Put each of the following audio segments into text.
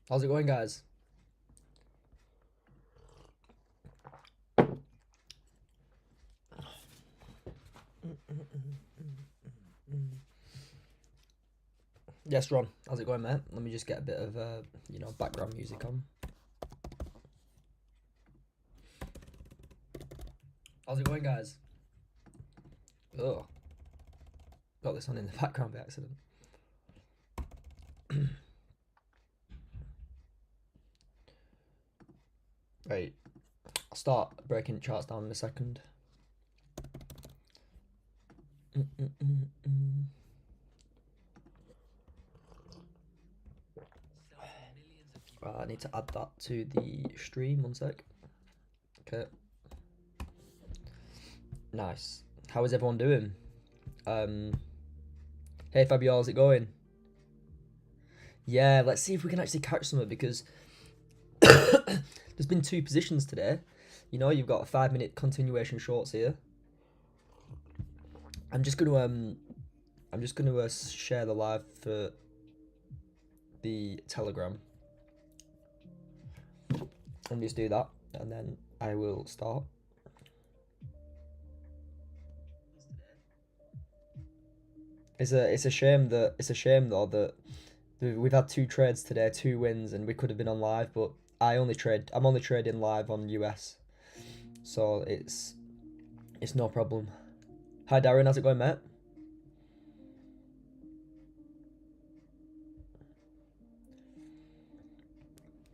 How's it going, guys? Yes, Ron. How's it going, mate? Let me just get a bit of, background music on. How's it going, guys? Oh, got this on in the background by accident. Right, I'll start breaking charts down in a second. I need to add that to the stream. One sec. Okay. Nice. How is everyone doing? Hey Fabio, how's it going? Yeah, let's see if we can actually catch some of it because there's been two positions today. You know, you've got a 5-minute continuation shorts here. I'm just gonna share the live for the Telegram. Let me just do that, and then I will start. It's a shame though that we've had two trades today, two wins, and we could have been on live, but I'm only trading live on US, so it's no problem. Hi Darren, how's it going, mate?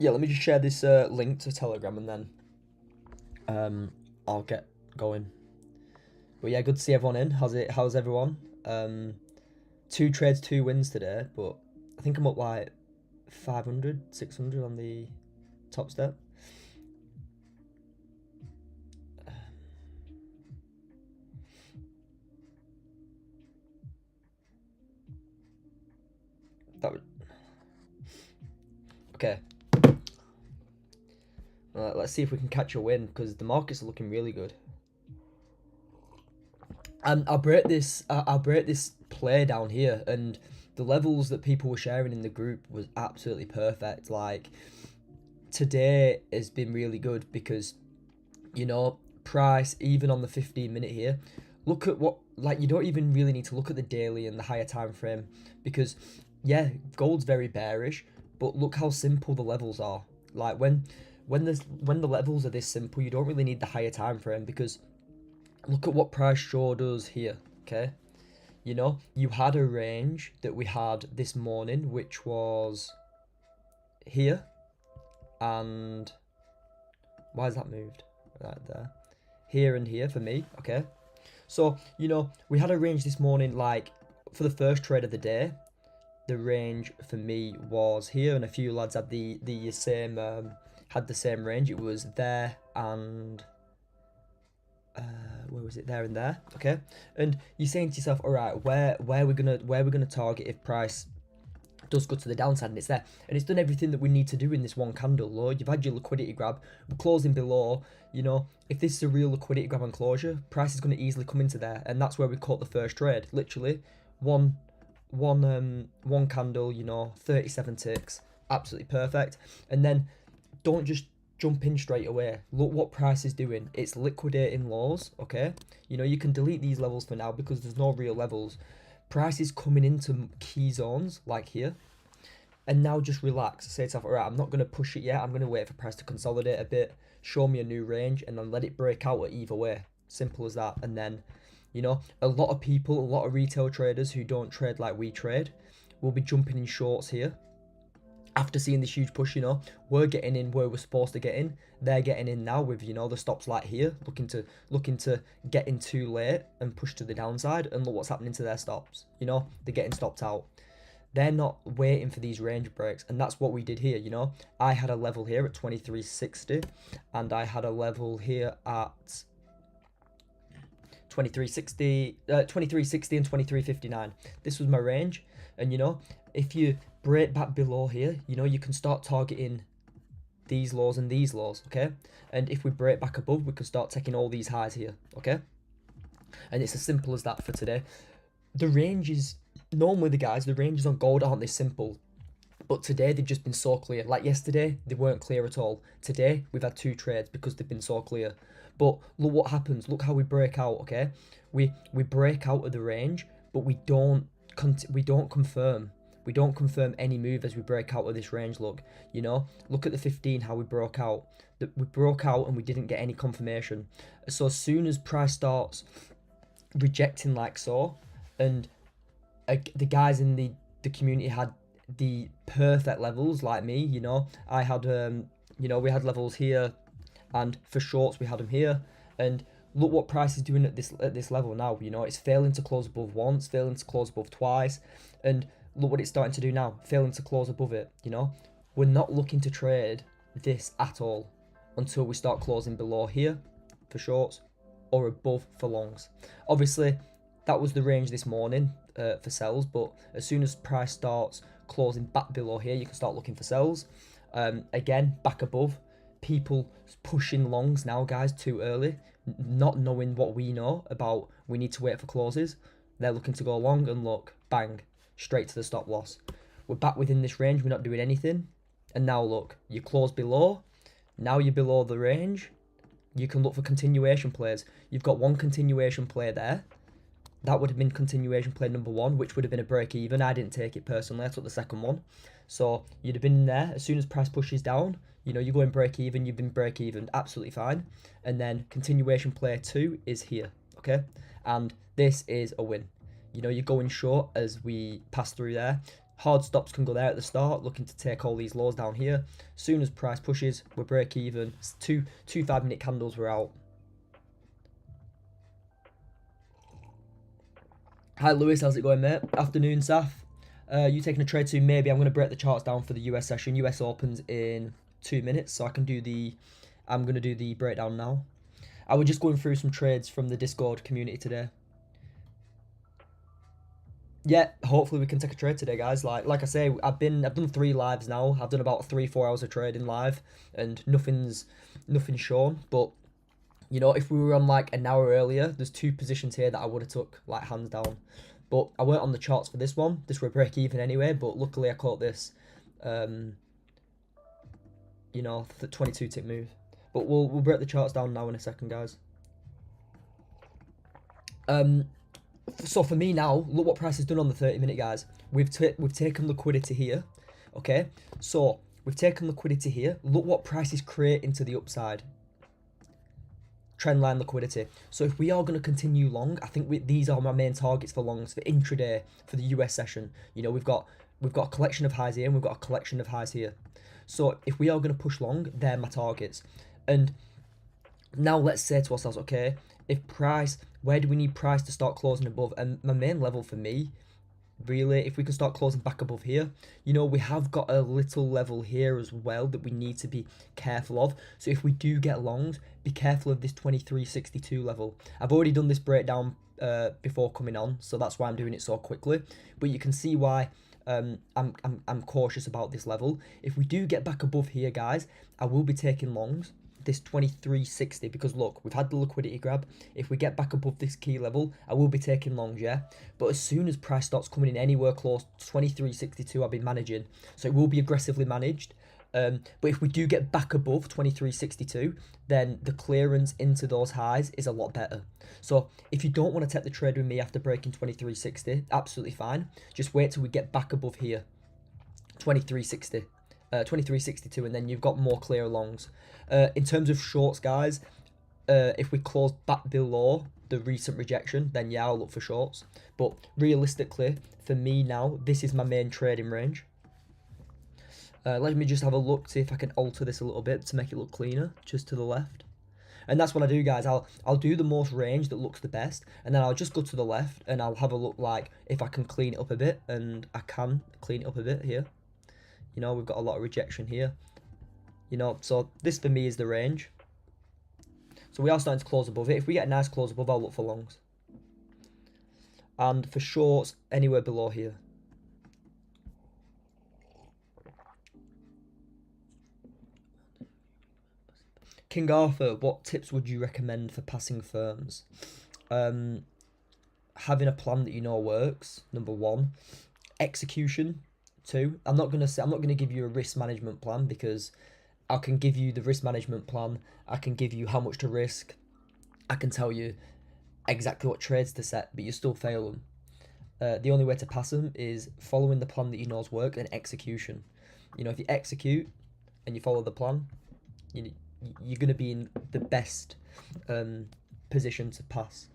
Yeah, let me just share this link to Telegram, and then I'll get going. But yeah, good to see everyone in. How's everyone? Two trades, two wins today, but I think I'm up like 500, 600 on the top step. That would... Okay. Let's see if we can catch a win because the markets are looking really good. I'll break this play down here, and the levels that people were sharing in the group was absolutely perfect. Like today has been really good because price even on the 15-minute here. Look at what, like, you don't even really need to look at the daily and the higher time frame because yeah, gold's very bearish, but look how simple the levels are. Like when the levels are this simple, you don't really need the higher time frame because look at what price showed us here, okay? You had a range that we had this morning, which was here, and why has that moved? Right there. Here and here for me, okay? So, we had a range this morning, like, for the first trade of the day, the range for me was here, and a few lads had the same range. It was there and where was it? There and there, okay? And you're saying to yourself, all right, where we're gonna target if price does go to the downside, and it's there, and it's done everything that we need to do in this one candle. Lord, you've had your liquidity grab, we're closing below. If this is a real liquidity grab and closure, price is going to easily come into there, and that's where we caught the first trade. Literally, one candle, 37 ticks, absolutely perfect. And then don't just jump in straight away. Look what price is doing. It's liquidating lows, okay? You can delete these levels for now because there's no real levels. Price is coming into key zones like here. And now just relax. Say to yourself, all right, I'm not going to push it yet. I'm going to wait for price to consolidate a bit, show me a new range, and then let it break out at either way. Simple as that. And then, a lot of people, a lot of retail traders who don't trade like we trade will be jumping in shorts here. After seeing this huge push, we're getting in where we're supposed to get in. They're getting in now with, the stops like here, looking to get in too late and push to the downside. And look what's happening to their stops. They're getting stopped out. They're not waiting for these range breaks, and that's what we did here. I had a level here at 2360, and I had a level here at 2360 and 2359. This was my range, and if you break back below here, you can start targeting these lows and these lows, okay? And if we break back above, we can start taking all these highs here, okay? And it's as simple as that for today. The ranges, normally the ranges on gold aren't this simple, But today they've just been so clear. Like yesterday, they weren't clear at all. Today we've had 2 trades because they've been so clear. But look what happens. Look how we break out. Okay, we break out of the range, but we don't confirm. We don't confirm any move as we break out of this range. Look, look at the 15. How we broke out. We broke out and we didn't get any confirmation. So as soon as price starts rejecting like so, and the guys in the community had the perfect levels like me. I had we had levels here, and for shorts we had them here, and look what price is doing at this level now. It's failing to close above once, failing to close above twice, and look what it's starting to do now, failing to close above it. We're not looking to trade this at all until we start closing below here for shorts or above for longs. Obviously that was the range this morning for sells, but as soon as price starts closing back below here, you can start looking for sells. Again, back above, people pushing longs now, guys, too early, not knowing what we know about we need to wait for closes. They're looking to go long, and look, bang, straight to the stop loss. We're back within this range, we're not doing anything, and now look, you close below, now you're below the range. You can look for continuation plays. You've got one continuation play there. That would have been continuation play number 1, which would have been a break even. I didn't take it personally, I took the second one. So you'd have been in there. As soon as price pushes down, you go in break even, you've been break even, absolutely fine. And then continuation play 2 is here, okay? And this is a win. You're going short as we pass through there. Hard stops can go there at the start, looking to take all these lows down here. As soon as price pushes, we're break even. Two 5-minute candles, we're out. Hi Lewis, how's it going, mate? Afternoon, Saf. You taking a trade soon? Maybe. I'm going to break the charts down for the US session. US opens in 2 minutes, so I'm going to do the breakdown now. I was just going through some trades from the Discord community today. Yeah, hopefully we can take a trade today, guys. Like I say, I've done 3 lives now. I've done about 3-4 hours of trading live, and nothing's shown. But if we were on like an hour earlier, there's 2 positions here that I would have took like hands down. But I weren't on the charts for this one. This were break even anyway. But luckily I caught this, the 22 tick move. But we'll break the charts down now in a second, guys. So for me now, look what price has done on the 30-minute, guys. We've taken liquidity here, okay? So we've taken liquidity here. Look what price is creating to the upside. Trendline liquidity. So if we are going to continue long, I think these are my main targets for longs for intraday for the US session. We've got a collection of highs here and we've got a collection of highs here. So if we are going to push long, they're my targets. And now let's say to ourselves, okay, where do we need price to start closing above? And my main level for me, really, if we can start closing back above here, we have got a little level here as well that we need to be careful of. So if we do get longs, be careful of this 23.62 level. I've already done this breakdown before coming on, so that's why I'm doing it so quickly. But you can see why I'm cautious about this level. If we do get back above here, guys, I will be taking longs. This 23.60, because look, we've had the liquidity grab. If we get back above this key level, I will be taking longs, yeah. But as soon as price starts coming in anywhere close to 23.62, I'll be managing. So it will be aggressively managed. But if we do get back above 23.62, then the clearance into those highs is a lot better. So if you don't want to take the trade with me after breaking 23.60, absolutely fine. Just wait till we get back above here, 23.60. 23.62, and then you've got more clear longs. In terms of shorts, guys, if we close back below the recent rejection, then yeah, I'll look for shorts. But realistically, for me now, this is my main trading range. Let me just have a look, see if I can alter this a little bit to make it look cleaner, just to the left. And that's what I do, guys. I'll do the most range that looks the best, and then I'll just go to the left, and I'll have a look like if I can clean it up a bit, and I can clean it up a bit here. We've got a lot of rejection here. So this for me is the range. So we are starting to close above it. If we get a nice close above, I'll look for longs. And for shorts, anywhere below here. King Arthur, what tips would you recommend for passing firms? Having a plan that works, number 1. Execution, too. I'm not gonna give you a risk management plan because I can give you the risk management plan. I can give you how much to risk. I can tell you exactly what trades to set, but you still fail them. The only way to pass them is following the plan that you know's work and execution. You know, if you execute and you follow the plan, you're going to be in the best position to pass.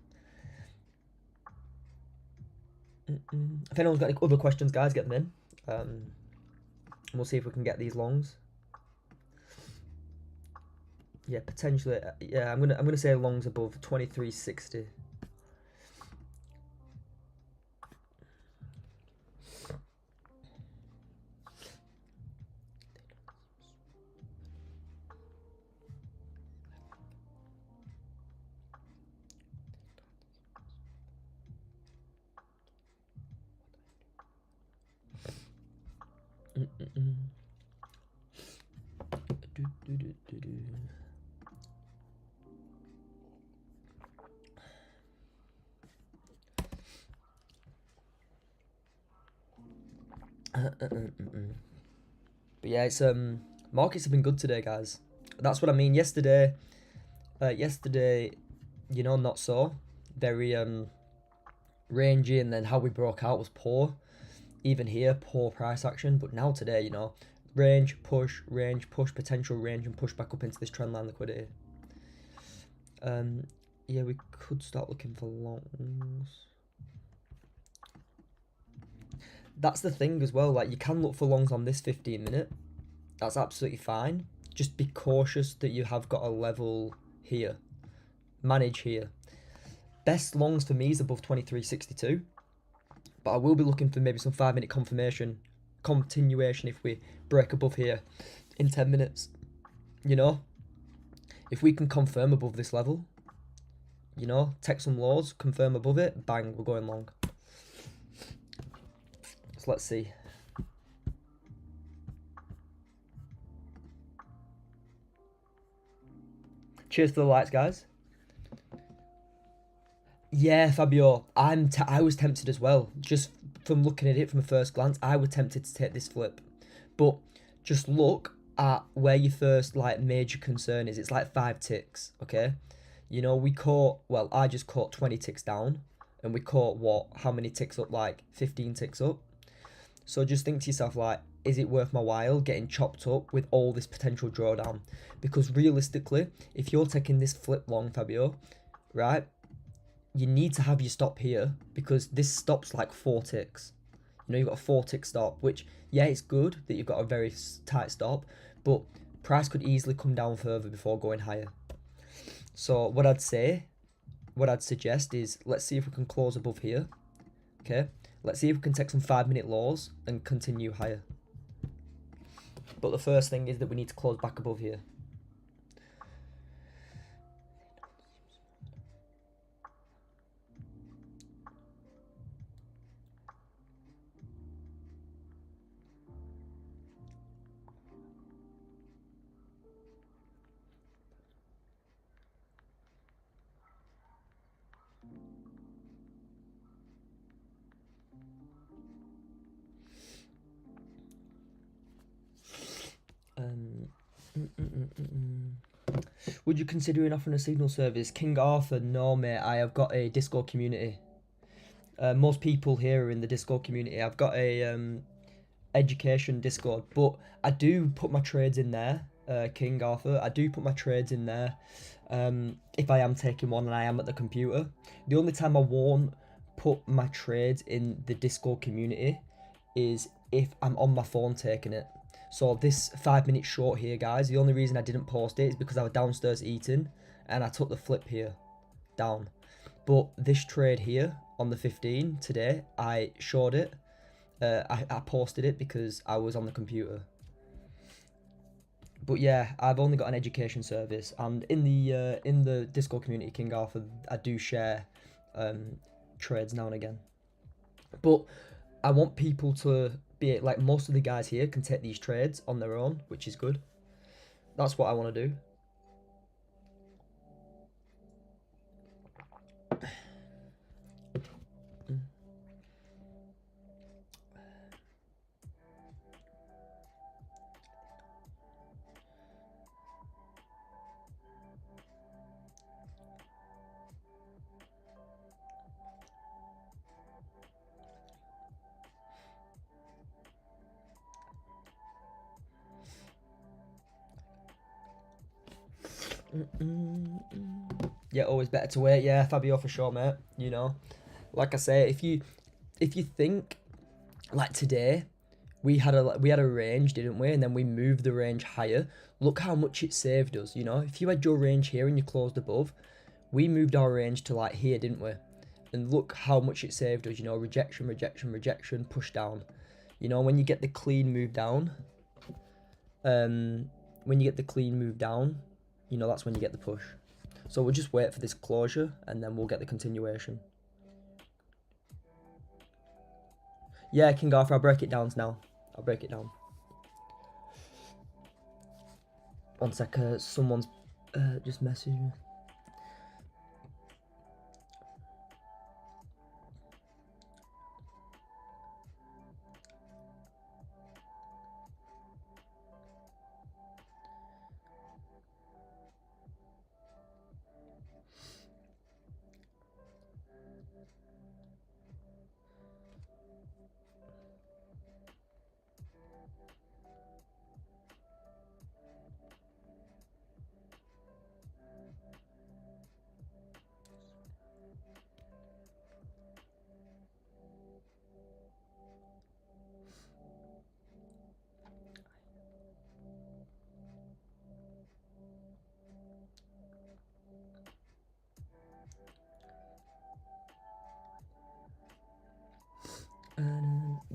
If anyone's got any other questions, guys, get them in. And we'll see if we can get these longs. Yeah, potentially. Yeah, I'm gonna say longs above 2360. But yeah, it's markets have been good today, guys. That's what I mean. Yesterday, you know, not so very rangy, and then how we broke out was poor. Even here, poor price action. But now today, you know, range, push, potential range, and push back up into this trendline liquidity. Yeah, we could start looking for longs. That's the thing as well. Like, you can look for longs on this 15-minute. That's absolutely fine. Just be cautious that you have got a level here. Manage here. Best longs for me is above 2362. But I will be looking for maybe some 5-minute continuation if we break above here in 10 minutes. You know, if we can confirm above this level, you know, take some lows, confirm above it, bang, we're going long. So let's see. Cheers for the lights, guys. Yeah, Fabio, I was tempted as well. Just from looking at it from a first glance, I was tempted to take this flip. But just look at where your first like major concern is. It's like 5 ticks, okay? You know, I just caught 20 ticks down, and we caught how many ticks up? Like 15 ticks up. So just think to yourself, like, is it worth my while getting chopped up with all this potential drawdown? Because realistically, if you're taking this flip long, Fabio, right, you need to have your stop here because this stop's like 4 ticks. You know, you've got a 4-tick stop, which, yeah, it's good that you've got a very tight stop, but price could easily come down further before going higher. So what I'd suggest is, let's see if we can close above here, okay? Let's see if we can take some 5-minute lows and continue higher. But the first thing is that we need to close back above here. Would you consider offering a signal service? King Arthur, no mate, I have got a Discord community. Most people here are in the Discord community. I've got a education Discord, but I do put my trades in there, King Arthur. I do put my trades in there if I am taking one and I am at the computer. The only time I won't put my trades in the Discord community is if I'm on my phone taking it. So this 5-minute short here, guys, the only reason I didn't post it is because I was downstairs eating and I took the flip here down. But this trade here on the 15 today, I showed it. I posted it because I was on the computer. But yeah, I've only got an education service, and in the Discord community, King Arthur, I do share trades now and again. But I want people to be like, most of the guys here can take these trades on their own, which is good. That's what I want to do. Yeah, always better to wait. Yeah, Fabio, for sure, mate. You know, like I say, if you think like today, we had a range, didn't we? And then we moved the range higher. Look how much it saved us. You know, if you had your range here and you closed above, we moved our range to like here, didn't we? And look how much it saved us. You know, rejection, rejection, rejection, push down. You know, when you get the clean move down, when you get the clean move down, you know, that's when you get the push. So we'll just wait for this closure and then we'll get the continuation. Yeah, King Arthur, I'll break it down now. I'll break it down. One sec, someone's just messaged me.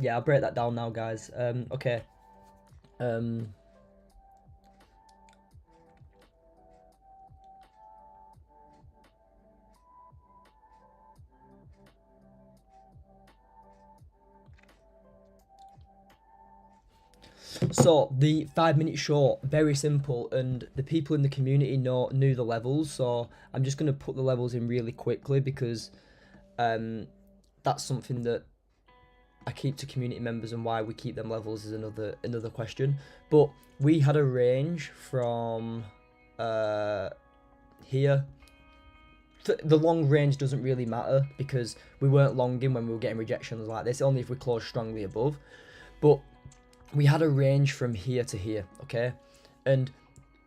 Yeah, I'll break that down now, guys. Okay. So the 5 minute short, very simple, and the people in the community knew the levels. So I'm just gonna put the levels in really quickly because that's something that I keep to community members, and why we keep them levels is another question. But we had a range from here. The long range doesn't really matter because we weren't longing when we were getting rejections like this, only if we closed strongly above. But we had a range from here to here, okay? And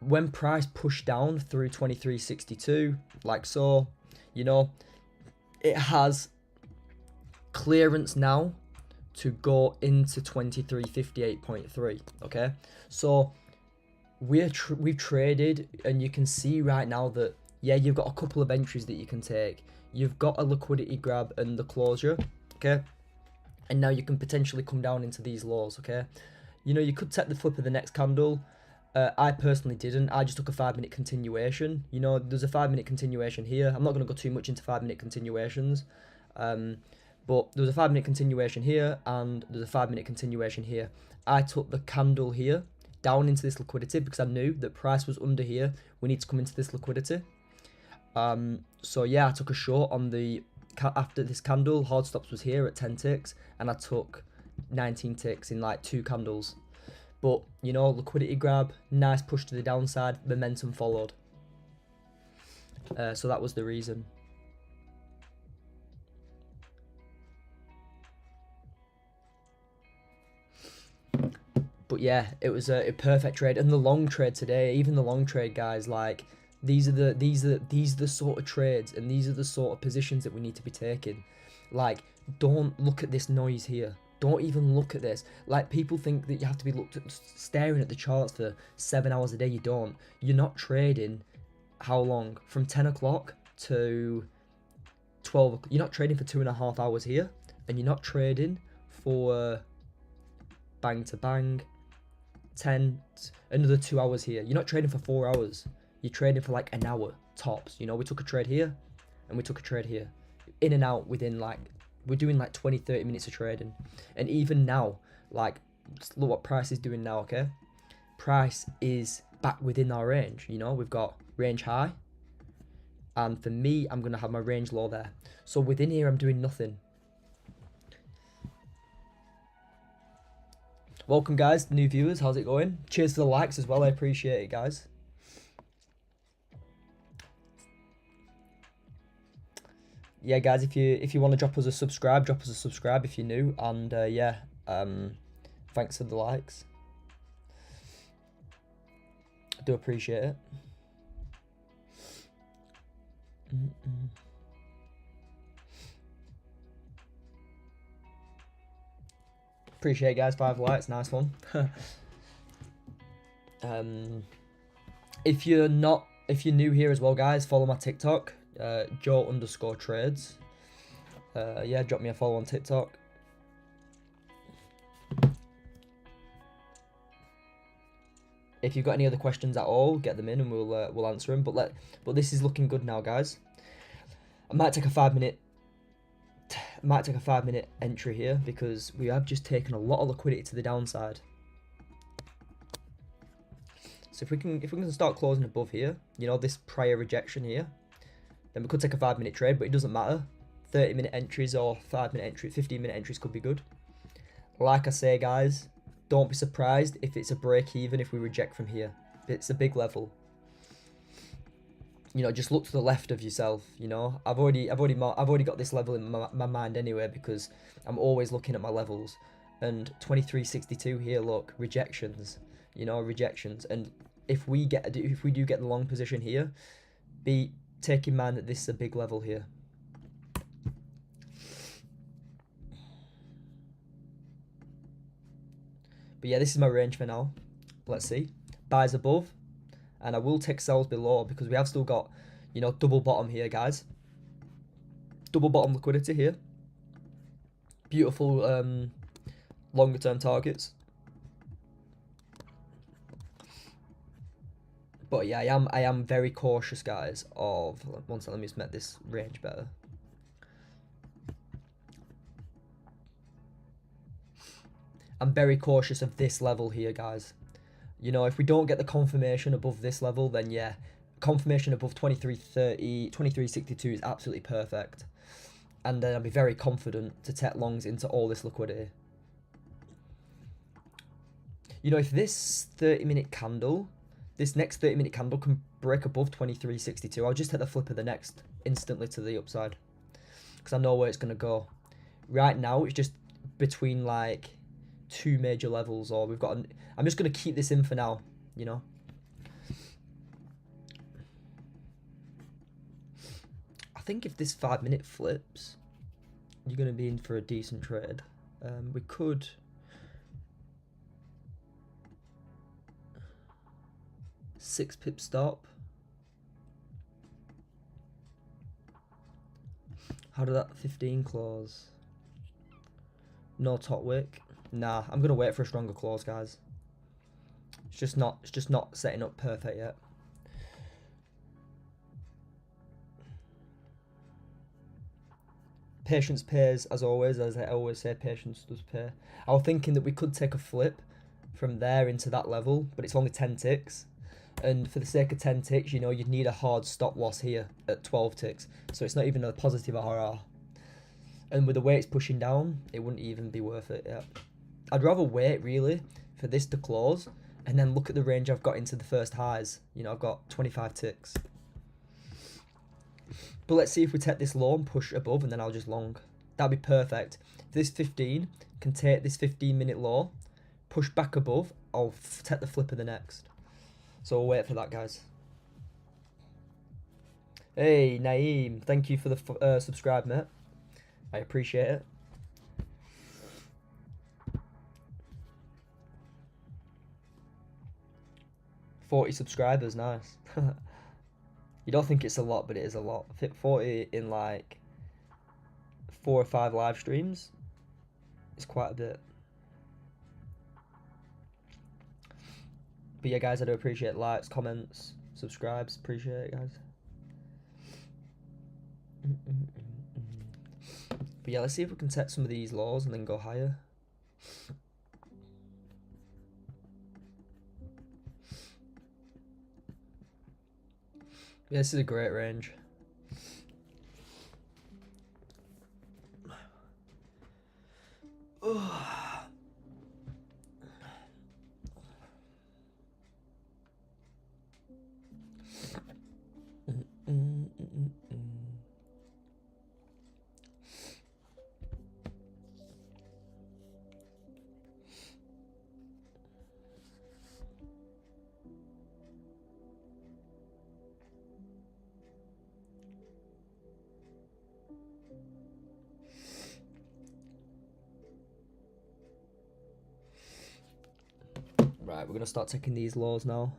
when price pushed down through 2362, like so, you know, it has clearance now to go into 2358.3, okay? So we've traded, and you can see right now that, yeah, you've got a couple of entries that you can take. You've got a liquidity grab and the closure, okay? And now you can potentially come down into these lows, okay? You know, you could take the flip of the next candle. I personally didn't. I just took a 5 minute continuation. You know, there's a 5 minute continuation here. I'm not going to go too much into 5 minute continuations. But there was a 5 minute continuation here, and there's a 5 minute continuation here. I took the candle here down into this liquidity because I knew that price was under here. We need to come into this liquidity. So yeah, I took a short on the after this candle. Hard stops was here at 10 ticks, and I took 19 ticks in like 2 candles. But you know, liquidity grab, nice push to the downside, momentum followed. So that was the reason. But yeah, it was a perfect trade. And the long trade today, even the long trade, guys, like these are the sort of trades, and these are the sort of positions that we need to be taking. Like, don't look at this noise here. Don't even look at this. Like, people think that you have to be staring at the charts for 7 hours a day. You don't. You're not trading how long? From 10 o'clock to 12 o'clock. You're not trading for 2.5 hours here, and you're not trading for bang to bang 10, another 2 hours here. You're not trading for 4 hours. You're trading for like an hour tops. You know, we took a trade here and we took a trade here, in and out within like, we're doing like 20-30 minutes of trading. And even now, like, look what price is doing now. Okay, price is back within our range. You know, we've got range high, and for me, I'm gonna have my range low there. So within here, I'm doing nothing. Welcome, guys, new viewers. How's it going? Cheers for the likes as well. I appreciate it, guys. Yeah, guys, if you want to drop us a subscribe if you're new. And yeah, thanks for the likes. I do appreciate it. Appreciate it, guys. 5 likes, nice one. If you're new here as well, guys, follow my TikTok, Joe_trades. Yeah, drop me a follow on TikTok. If you've got any other questions at all, get them in and we'll answer them. But this is looking good now, guys. I might take a 5-minute entry here because we have just taken a lot of liquidity to the downside. So if we can start closing above here, you know, this prior rejection here, then we could take a 5-minute trade, but it doesn't matter. 30-minute entries or 5-minute entries, 15-minute entries could be good. Like I say, guys, don't be surprised if it's a break even if we reject from here. It's a big level. You know, just look to the left of yourself. You know, I've already got this level in my mind anyway because I'm always looking at my levels. And 2362 here, look, rejections. You know, rejections. And if we do get the long position here, take in mind that this is a big level here. But yeah, this is my range for now. Let's see. Buys above. And I will take sells below because we have still got, you know, double bottom here, guys. Double bottom liquidity here. Beautiful longer term targets. But yeah, I am very cautious, guys, of... One second, let me just make this range better. I'm very cautious of this level here, guys. You know, if we don't get the confirmation above this level, then yeah, confirmation above 2330, 2362 is absolutely perfect. And then I'll be very confident to take longs into all this liquidity. You know, if this 30-minute candle, this next 30-minute candle can break above 2362, I'll just hit the flip of the next instantly to the upside. Because I know where it's going to go. Right now, it's just between like 2 major levels, or we've got I'm just going to keep this in for now, you know. I think if this 5-minute flips, you're going to be in for a decent trade. We could... Six pip stop. How did that 15 close? No top wick. Nah, I'm gonna wait for a stronger close, guys. It's just not setting up perfect yet. Patience pays, as always. As I always say, patience does pay. I was thinking that we could take a flip from there into that level, but it's only 10 ticks. And for the sake of 10 ticks, you know, you'd need a hard stop loss here at 12 ticks. So it's not even a positive RR. And with the way it's pushing down, it wouldn't even be worth it yet. I'd rather wait, really, for this to close and then look at the range I've got into the first highs. You know, I've got 25 ticks. But let's see if we take this low and push above, and then I'll just long. That'd be perfect. If this 15 can take this 15-minute low, push back above, I'll take the flip of the next. So we'll wait for that, guys. Hey, Naeem, thank you for the subscribe, mate. I appreciate it. $40 subscribers, nice. You don't think it's a lot, but it is a lot. 40 in like 4 or 5 live streams is quite a bit. But yeah, guys, I do appreciate likes, comments, subscribes. Appreciate it, guys. But yeah, let's see if we can set some of these lows and then go higher. Yeah, this is a great range. Right, we're gonna start taking these lows now.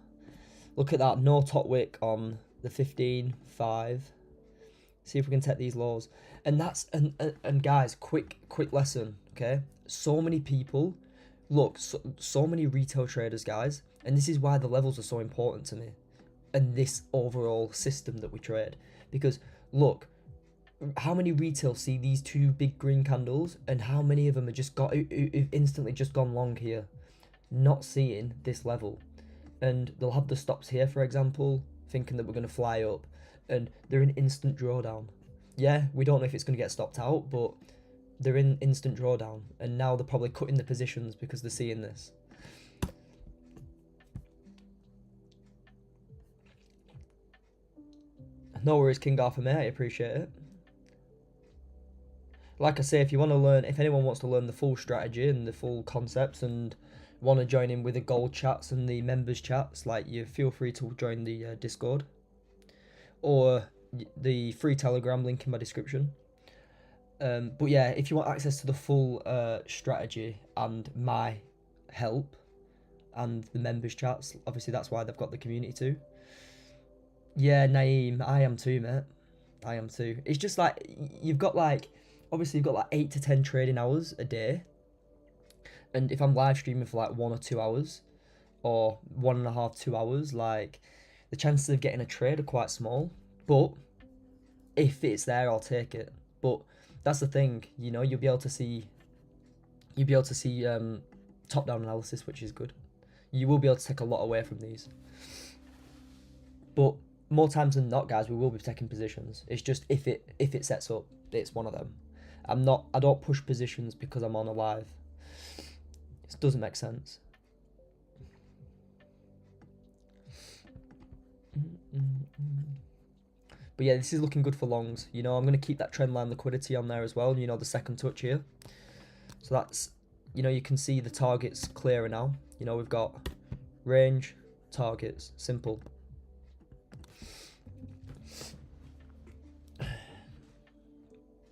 Look at that, no top wick on the 15.5. See if we can take these lows. And that's and guys, quick lesson, okay? So many people, look, so many retail traders, guys, and this is why the levels are so important to me, and this overall system that we trade. Because look, how many retail see these two big green candles, and how many of them have just got who've instantly just gone long here, not seeing this level, and they'll have the stops here, for example, thinking that we're going to fly up, and they're in instant drawdown. Yeah, we don't know if it's going to get stopped out, but they're in instant drawdown, and now they're probably cutting the positions because they're seeing this. No worries, King Arthur, mate, I appreciate it. Like I say, if you want to learn, if anyone wants to learn the full strategy and the full concepts and want to join in with the gold chats and the members chats, like, you feel free to join the Discord or the free Telegram link in my description. But yeah, if you want access to the full strategy and my help and the members chats, obviously that's why they've got the community too. Yeah, Naeem, I am too, mate. I am too. It's just like, you've got like, obviously you've got like 8 to 10 trading hours a day. And if I'm live streaming for like 1 or 2 hours, or 1.5, 2 hours, like, the chances of getting a trade are quite small. But if it's there, I'll take it. But that's the thing, you know, you'll be able to see top-down analysis, which is good. You will be able to take a lot away from these. But more times than not, guys, we will be taking positions. It's just if it sets up, it's one of them. I don't push positions because I'm on a live. It doesn't make sense. But yeah, this is looking good for longs. You know, I'm going to keep that trend line liquidity on there as well. You know, the second touch here. So that's, you know, you can see the targets clearer now. You know, we've got range, targets, simple.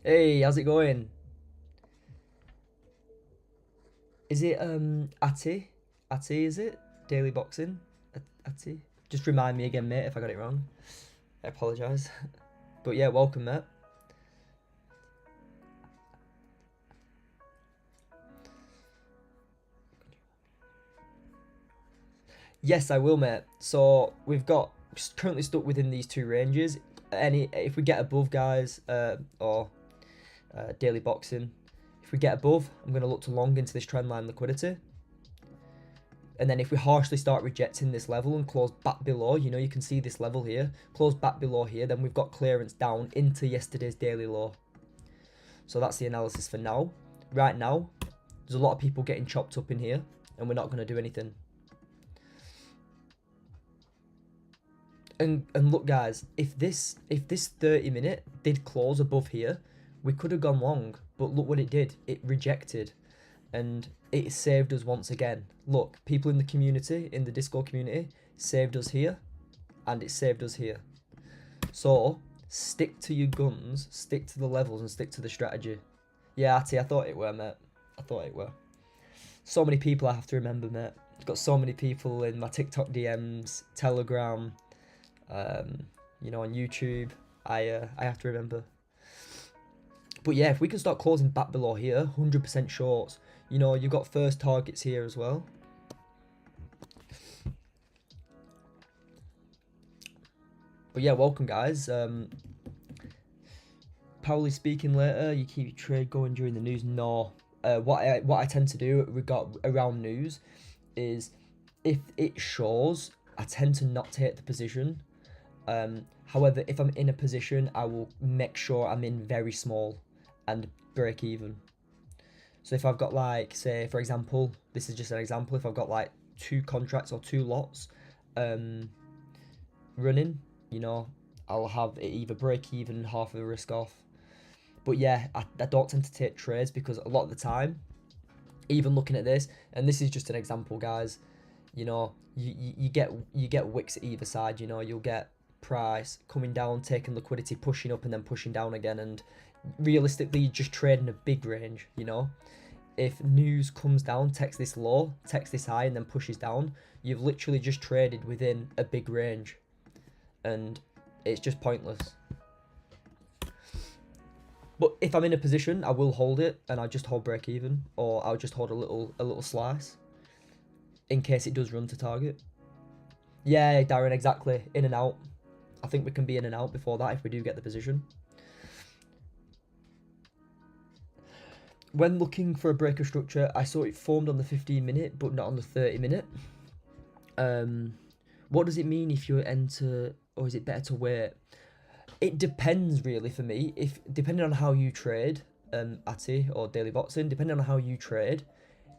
Hey, how's it going? Is it Ati? Ati, is it? Daily Boxing? Ati? Just remind me again, mate, if I got it wrong. I apologise. But yeah, welcome, mate. Yes, I will, mate. So we've got currently stuck within these two ranges. If we get above, guys, or Daily Boxing, if we get above, I'm going to look to long into this trend line liquidity. And then if we harshly start rejecting this level and close back below, you know, you can see this level here, close back below here, then we've got clearance down into yesterday's daily low. So that's the analysis for now. Right now, there's a lot of people getting chopped up in here, and we're not going to do anything. And look, guys, if this 30-minute did close above here, we could have gone long, but look what it did. It rejected, and it saved us once again. Look, people in the community, in the Discord community, saved us here, and it saved us here. So stick to your guns, stick to the levels, and stick to the strategy. Yeah, Ati, I thought it were, mate. I thought it were. So many people I have to remember, mate. I've got so many people in my TikTok DMs, Telegram, you know, on YouTube. I have to remember. But yeah, if we can start closing back below here, 100% shorts. You know, you've got first targets here as well. But yeah, welcome, guys. Probably speaking later. You keep your trade going during the news. No. What I tend to do around news is, if it shows, I tend to not take the position. However, if I'm in a position, I will make sure I'm in very small and break even. So if I've got, like, say, for example, this is just an example, if I've got like 2 contracts or 2 lots running, you know, I'll have it either break even, half of the risk off. But yeah, I don't tend to take trades, because a lot of the time, even looking at this, and this is just an example, guys, you know, you get wicks at either side. You know, you'll get price coming down, taking liquidity, pushing up, and then pushing down again, and realistically, just trading a big range, you know. if news comes down, text this low, text this high, and then pushes down, you've literally just traded within a big range, and it's just pointless. But if I'm in a position, I will hold it, and I'll just hold break even, or I'll just hold a little slice in case it does run to target. Yeah, Darren, exactly. In and out. I think we can be in and out before that if we do get the position. When looking for a breaker structure, I saw it formed on the 15-minute, but not on the 30-minute. What does it mean if you enter, or is it better to wait? It depends really for me. If depending on how you trade, Ati or Daily Boxing, depending on how you trade,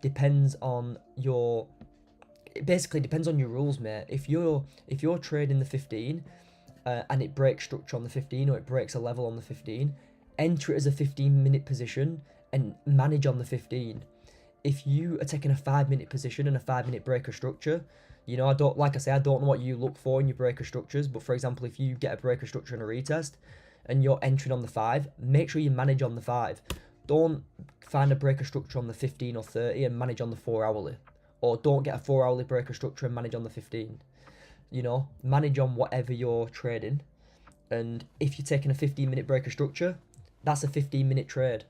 depends on your. It basically depends on your rules, mate. If you're trading the 15, and it breaks structure on the 15, or it breaks a level on the 15, enter it as a 15-minute position and manage on the 15. If you are taking a 5-minute position and a 5-minute breaker structure, you know, I don't know what you look for in your breaker structures, but for example, if you get a breaker structure and a retest and you're entering on the 5, make sure you manage on the 5. Don't find a breaker structure on the 15 or 30 and manage on the 4 hourly. Or don't get a 4 hourly breaker structure and manage on the 15. You know, manage on whatever you're trading. And if you're taking a 15-minute breaker structure, that's a 15-minute trade.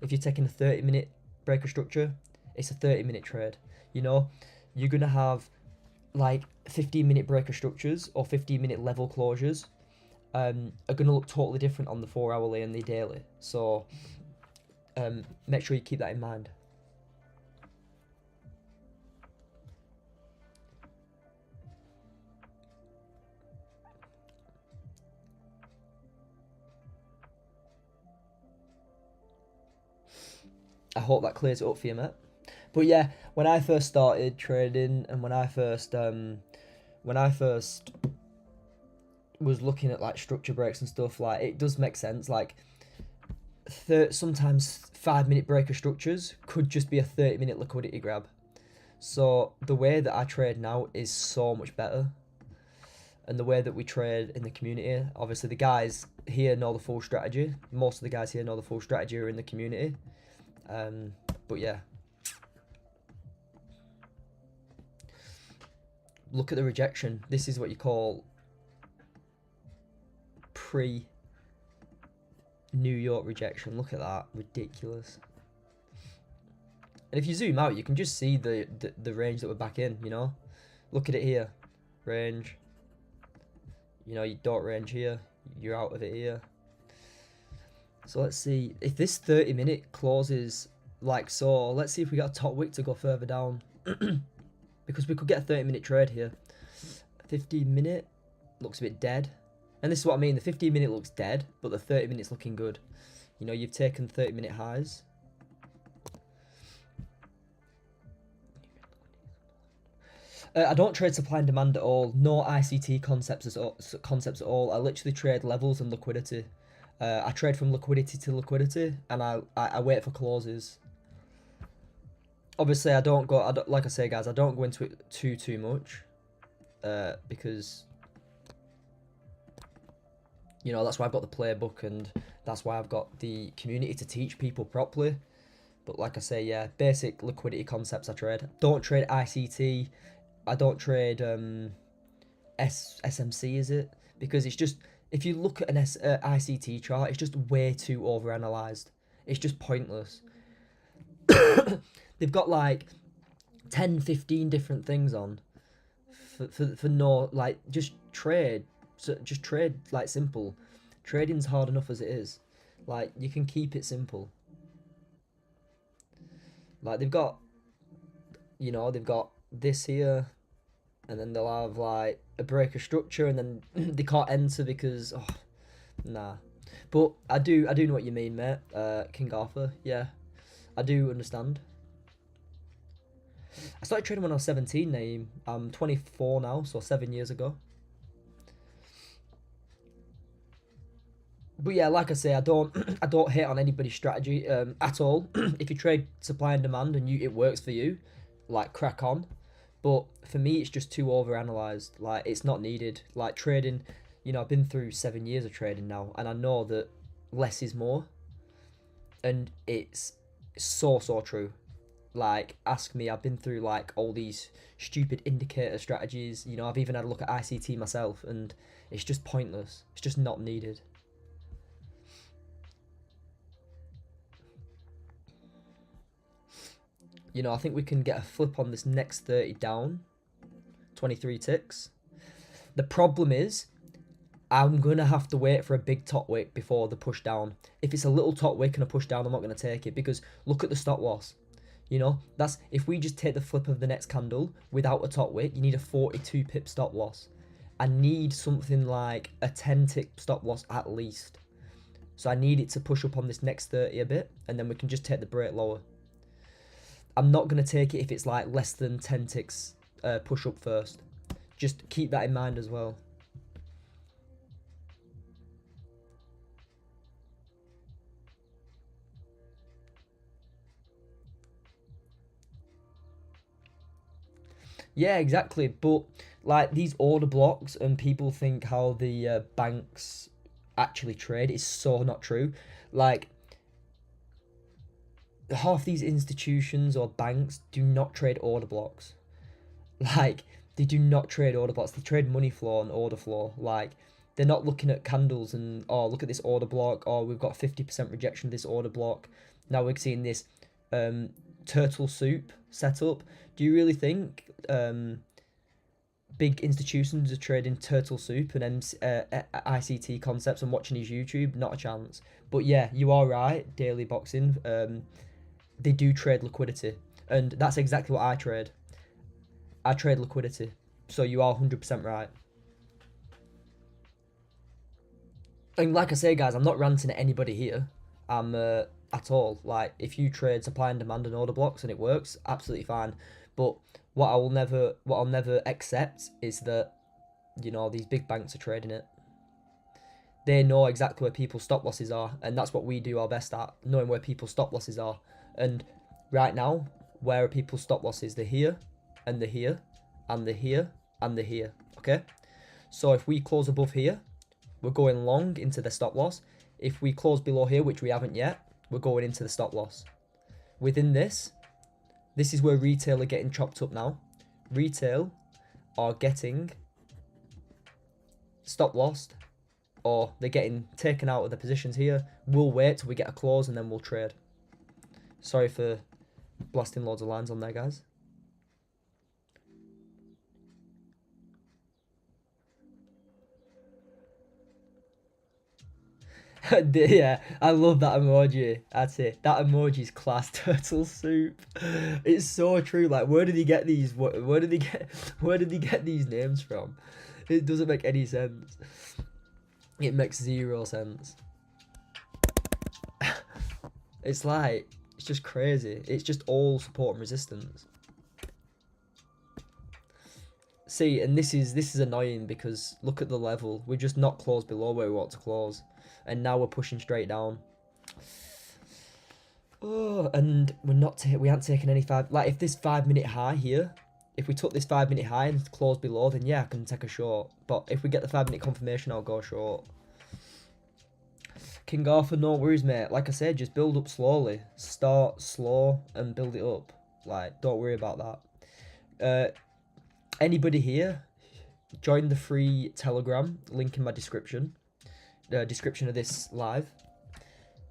If you're taking a 30-minute breaker structure, it's a 30-minute trade. You know, you're going to have like 15-minute breaker structures or 15-minute level closures are going to look totally different on the 4 hourly and the daily. So make sure you keep that in mind. I hope that clears it up for you, mate. But yeah, when I first started trading and when I first was looking at like structure breaks and stuff, like it does make sense. Like sometimes 5-minute breaker structures could just be a 30-minute liquidity grab. So the way that I trade now is so much better. And the way that we trade in the community, obviously the guys here know the full strategy. Most of the guys here know the full strategy are in the community. But yeah. Look at the rejection. This is what you call pre-New York rejection. Look at that. Ridiculous. And if you zoom out, you can just see the range that we're back in, you know? Look at it here. Range. You know, you don't range here. You're out of it here. So let's see. If this 30-minute closes like so, let's see if we got a top wick to go further down. Because we could get a 30-minute trade here. 15-minute looks a bit dead. And this is what I mean. The 15-minute looks dead, but the 30-minute's looking good. You know, you've taken 30-minute highs. I don't trade supply and demand at all. No ICT concepts at all. I literally trade levels and liquidity. I trade from liquidity to liquidity, and I wait for closes. Obviously, like I say, guys, I don't go into it too much, because, you know, that's why I've got the playbook, and that's why I've got the community to teach people properly. But like I say, yeah, basic liquidity concepts I trade. Don't trade ICT. I don't trade SMC, is it? Because it's just, if you look at an ICT chart, it's just way too overanalyzed. It's just pointless. They've got like 10, 15 different things on for no, like, just trade. So just trade, like, simple. Trading's hard enough as it is. Like, you can keep it simple. Like, they've got, you know, they've got this here, and then they'll have like a breaker structure, and then they can't enter because, oh, nah. But I do know what you mean, mate. King Arthur, yeah, I do understand. I started trading when I was 17, Naeem. I'm 24 now, so 7 years ago. But yeah, like I say, I don't hate on anybody's strategy at all. If you trade supply and demand and it works for you, like, crack on. But for me, it's just too overanalyzed. Like, it's not needed. Like, trading, you know, I've been through 7 years of trading now, and I know that less is more. And it's So true. Like, ask me, I've been through like all these stupid indicator strategies. You know, I've even had a look at ICT myself, and it's just pointless. It's just not needed. You know, I think we can get a flip on this next 30 down. 23 ticks. The problem is, I'm going to have to wait for a big top wick before the push down. If it's a little top wick and a push down, I'm not going to take it, because look at the stop loss. You know, that's if we just take the flip of the next candle without a top wick, you need a 42 pip stop loss. I need something like a 10 tick stop loss at least. So I need it to push up on this next 30 a bit, and then we can just take the break lower. I'm not going to take it if it's like less than 10 ticks push up first. Just keep that in mind as well. Yeah, exactly. But like these order blocks, and people think how the banks actually trade is so not true. Like, half these institutions or banks do not trade order blocks. Like, they do not trade order blocks. They trade money flow and order flow. Like, they're not looking at candles and, oh, look at this order block, or we've got 50% rejection of this order block. Now we're seeing this turtle soup setup. Do you really think big institutions are trading turtle soup and ICT concepts and watching his YouTube? Not a chance. But yeah, you are right, daily boxing. They do trade liquidity, and that's exactly what I trade. I trade liquidity. So you are 100% right. And like I say, guys, I'm not ranting at anybody here. I'm at all. Like, if you trade supply and demand and order blocks and it works, absolutely fine. But what I'll never accept is that, you know, these big banks are trading it. They know exactly where people's stop losses are, and that's what we do our best at, knowing where people's stop losses are. And right now, where are people's stop losses? They're here, and they're here, and they're here, and they're here. Okay? So if we close above here, we're going long into the stop loss. If we close below here, which we haven't yet, we're going into the stop loss. Within this is where retail are getting chopped up now. Retail are getting stop lost, or they're getting taken out of the positions here. We'll wait till we get a close and then we'll trade. Sorry for blasting loads of lines on there, guys. Yeah, I love that emoji. That's it. That emoji's class. Turtle soup. It's so true. Like, where did he get these? Where did he get? Where did he get these names from? It doesn't make any sense. It makes zero sense. It's like, it's just crazy. It's just all support and resistance. See, and this is annoying, because look at the level. We're just not closed below where we want to close, and now we're pushing straight down. Oh, and we aren't taking any five. Like, if this 5-minute high here, if we took this 5-minute high and close below, then yeah, I can take a short. But if we get the 5-minute confirmation, I'll go short. King Arthur, no worries, mate. Like I said, just build up slowly. Start slow and build it up. Like, don't worry about that. Anybody here, join the free Telegram, link in my description. Description of this live.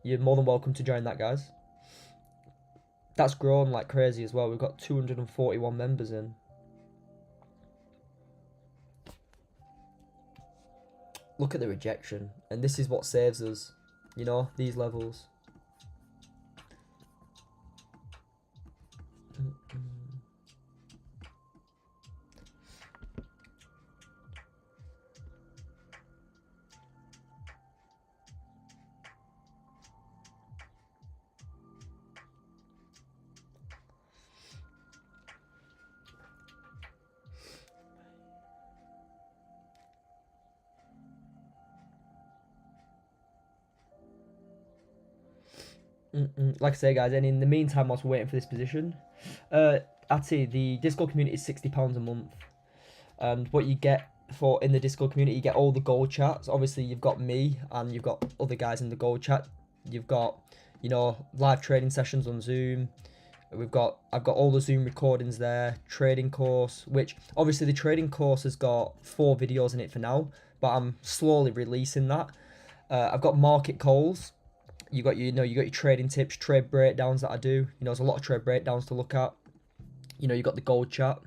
You're more than welcome to join that, guys. That's grown like crazy as well. We've got 241 members in. Look at the rejection. And this is what saves us. You know, these levels. Like I say, guys, and in the meantime, whilst we're waiting for this position, Ati, the Discord community is £60 a month, and what you get for in the Discord community, you get all the gold chats. Obviously, you've got me, and you've got other guys in the gold chat. You've got you know, live trading sessions on Zoom. I've got all the Zoom recordings there, trading course, which obviously the trading course has got 4 videos in it for now, but I'm slowly releasing that. I've got market calls. You know, you got your trading tips, trade breakdowns that I do. You know, there's a lot of trade breakdowns to look at. You know, you got the gold chat.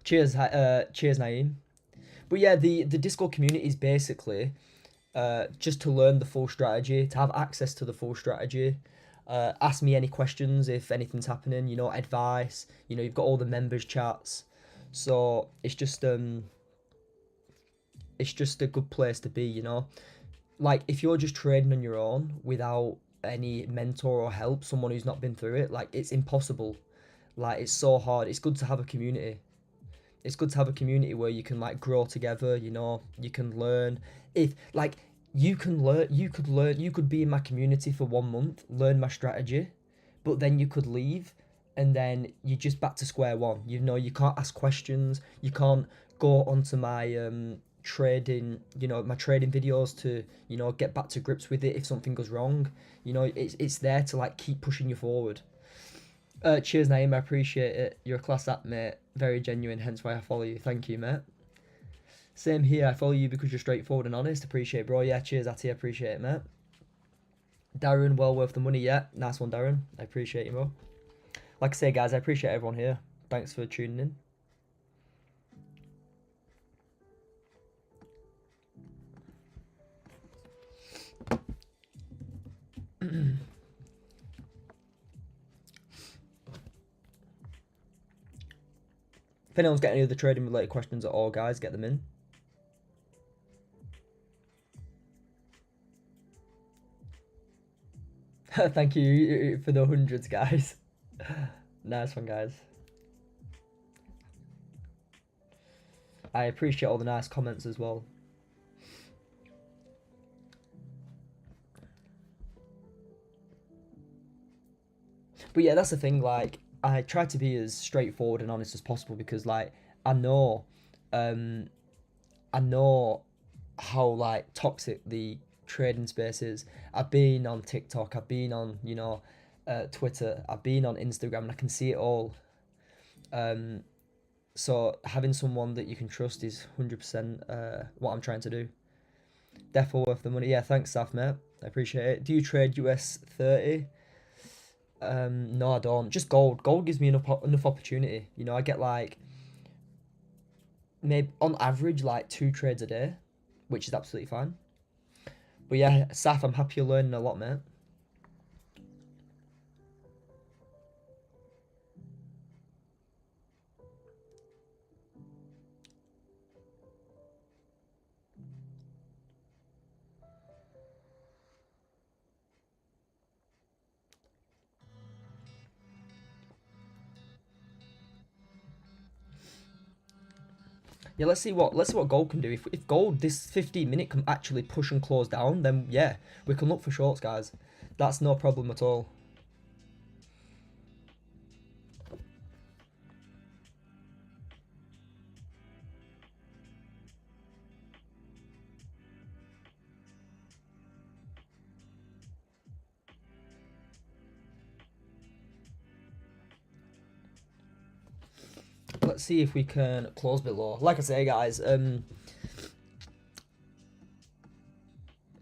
Cheers, cheers, Naeem. But yeah, the Discord community is basically just to learn the full strategy, to have access to the full strategy. Ask me any questions if anything's happening. You know, advice. You know, you've got all the members chats, so it's just a good place to be. You know, like if you're just trading on your own without any mentor or help, someone who's not been through it, like it's impossible. Like it's so hard. It's good to have a community. It's good to have a community where you can like grow together. You know, you can learn. If like you could be in my community for 1 month, learn my strategy, but then you could leave, and then you're just back to square one. You know, you can't ask questions. You can't go onto my trading, you know, my trading videos to, you know, get back to grips with it if something goes wrong. You know, it's there to like keep pushing you forward. Cheers, Naeem. I appreciate it. You're a class act, mate. Very genuine, hence why I follow you. Thank you, mate. Same here. I follow you because you're straightforward and honest. Appreciate it, bro. Yeah, cheers, Atty. I appreciate it, mate. Darren, well worth the money. Yeah, nice one, Darren. I appreciate you, bro. Like I say, guys, I appreciate everyone here. Thanks for tuning in. If anyone's got any other trading related questions at all, guys, get them in. Thank you for the hundreds, guys. Nice one, guys. I appreciate all the nice comments as well. But yeah, that's the thing. Like, I try to be as straightforward and honest as possible because, like, I know, um, I know how like toxic the trading space is. I've been on TikTok. I've been on, you know, Twitter. I've been on Instagram, and I can see it all. Um, so having someone that you can trust is 100% what I'm trying to do. Definitely worth the money. Yeah, thanks, Saf, mate. I appreciate it. Do you trade US 30? No, I don't. Just gold. Gold gives me enough opportunity. You know, I get like maybe on average like 2 trades a day, which is absolutely fine. But yeah, Saf, I'm happy you're learning a lot, mate. Yeah, let's see what gold can do. If gold this 15 minute can actually push and close down, then yeah, we can look for shorts, guys. That's no problem at all. Let's see if we can close below. Like I say, guys,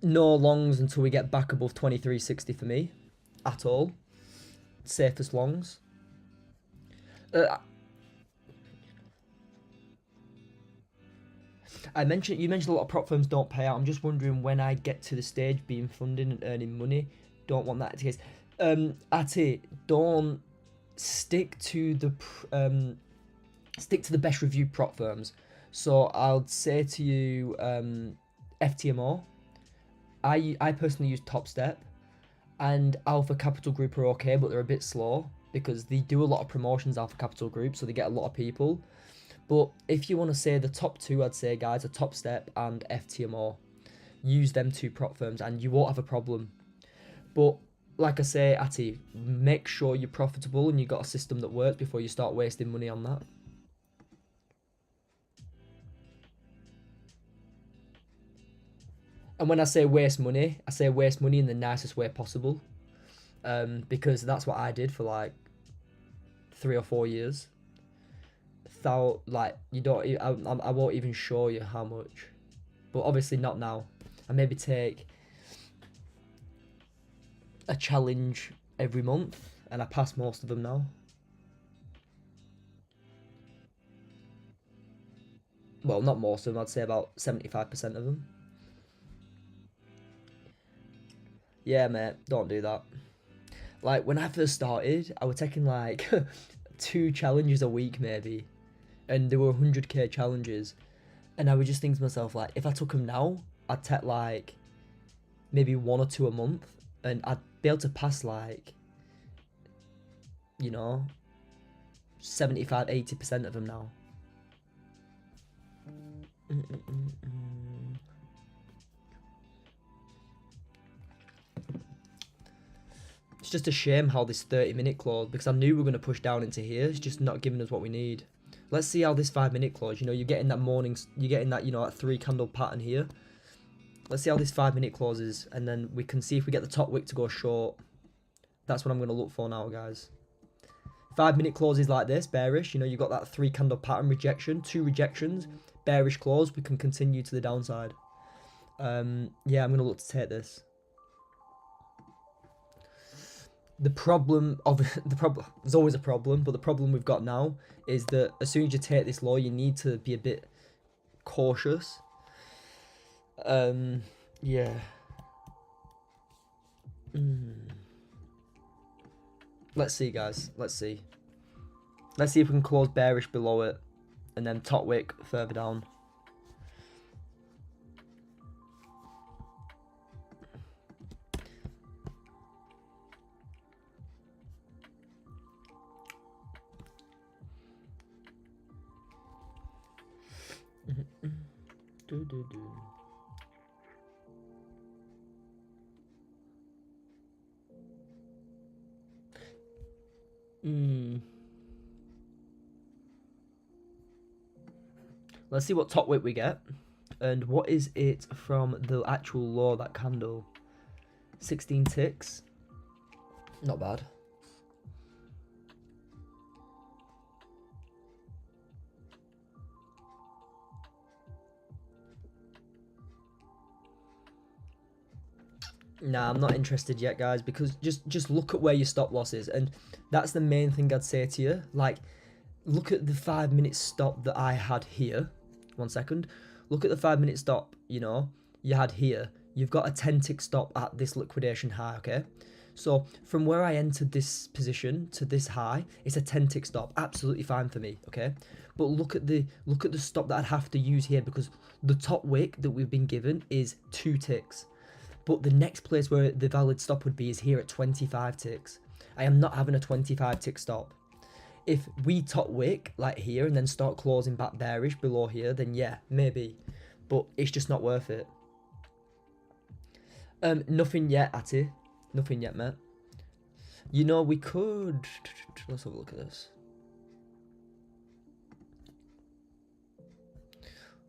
no longs until we get back above 2360 for me, at all. Safest longs. You mentioned a lot of prop firms don't pay out. I'm just wondering when I get to the stage being funded and earning money. Don't want that to case. Ati, don't stick to the best reviewed prop firms. So I'll say to you, FTMO. I personally use Top Step, and Alpha Capital Group are okay, but they're a bit slow because they do a lot of promotions. Alpha Capital Group, so they get a lot of people. But if you want to say the top two, I'd say, guys, are Top Step and FTMO. Use them 2 prop firms, and you won't have a problem. But like I say, Ati, make sure you're profitable and you got a system that works before you start wasting money on that. And when I say waste money in the nicest way possible, because that's what I did for like 3 or 4 years. Like you don't, I won't even show you how much, but obviously not now. I maybe take a challenge every month, and I pass most of them now. Well, not most of them. I'd say about 75% of them. Yeah, mate, don't do that. Like when I first started, I was taking like 2 challenges a week maybe, and there were 100k challenges, and I would just think to myself like, if I took them now, I'd take like maybe 1 or 2 a month, and I'd be able to pass like, you know, 75-80% of them now. It's just a shame how this 30-minute clause, because I knew we were going to push down into here, it's just not giving us what we need. Let's see how this 5-minute clause, you know, you're getting that morning, you're getting that, you know, that 3 candle pattern here. Let's see how this 5-minute clause is, and then we can see if we get the top wick to go short. That's what I'm going to look for now, guys. 5-minute clauses like this, bearish, you know, you've got that 3 candle pattern rejection, 2 rejections, bearish clause, we can continue to the downside. Yeah, I'm going to look to take this. The problem, there's always a problem, but the problem we've got now is that as soon as you take this low, you need to be a bit cautious. Yeah. Let's see, guys. Let's see if we can close bearish below it, and then top wick further down. Let's see what top wick we get, and what is it from the actual low, that candle. 16 ticks, not bad. Nah, I'm not interested yet, guys, because just look at where your stop loss is, and that's the main thing I'd say to you. Like, look at the 5-minute stop that I had here. 1 second. Look at the 5-minute stop, you know, you had here. You've got a 10-tick stop at this liquidation high, okay? So from where I entered this position to this high, it's a 10-tick stop. Absolutely fine for me, okay? But look at the stop that I'd have to use here, because the top wick that we've been given is 2 ticks. But the next place where the valid stop would be is here at 25 ticks. I am not having a 25-tick stop. If we top wick like here and then start closing back bearish below here, then yeah, maybe. But it's just not worth it. Nothing yet, Atty. Nothing yet, mate. You know, we could... Let's have a look at this.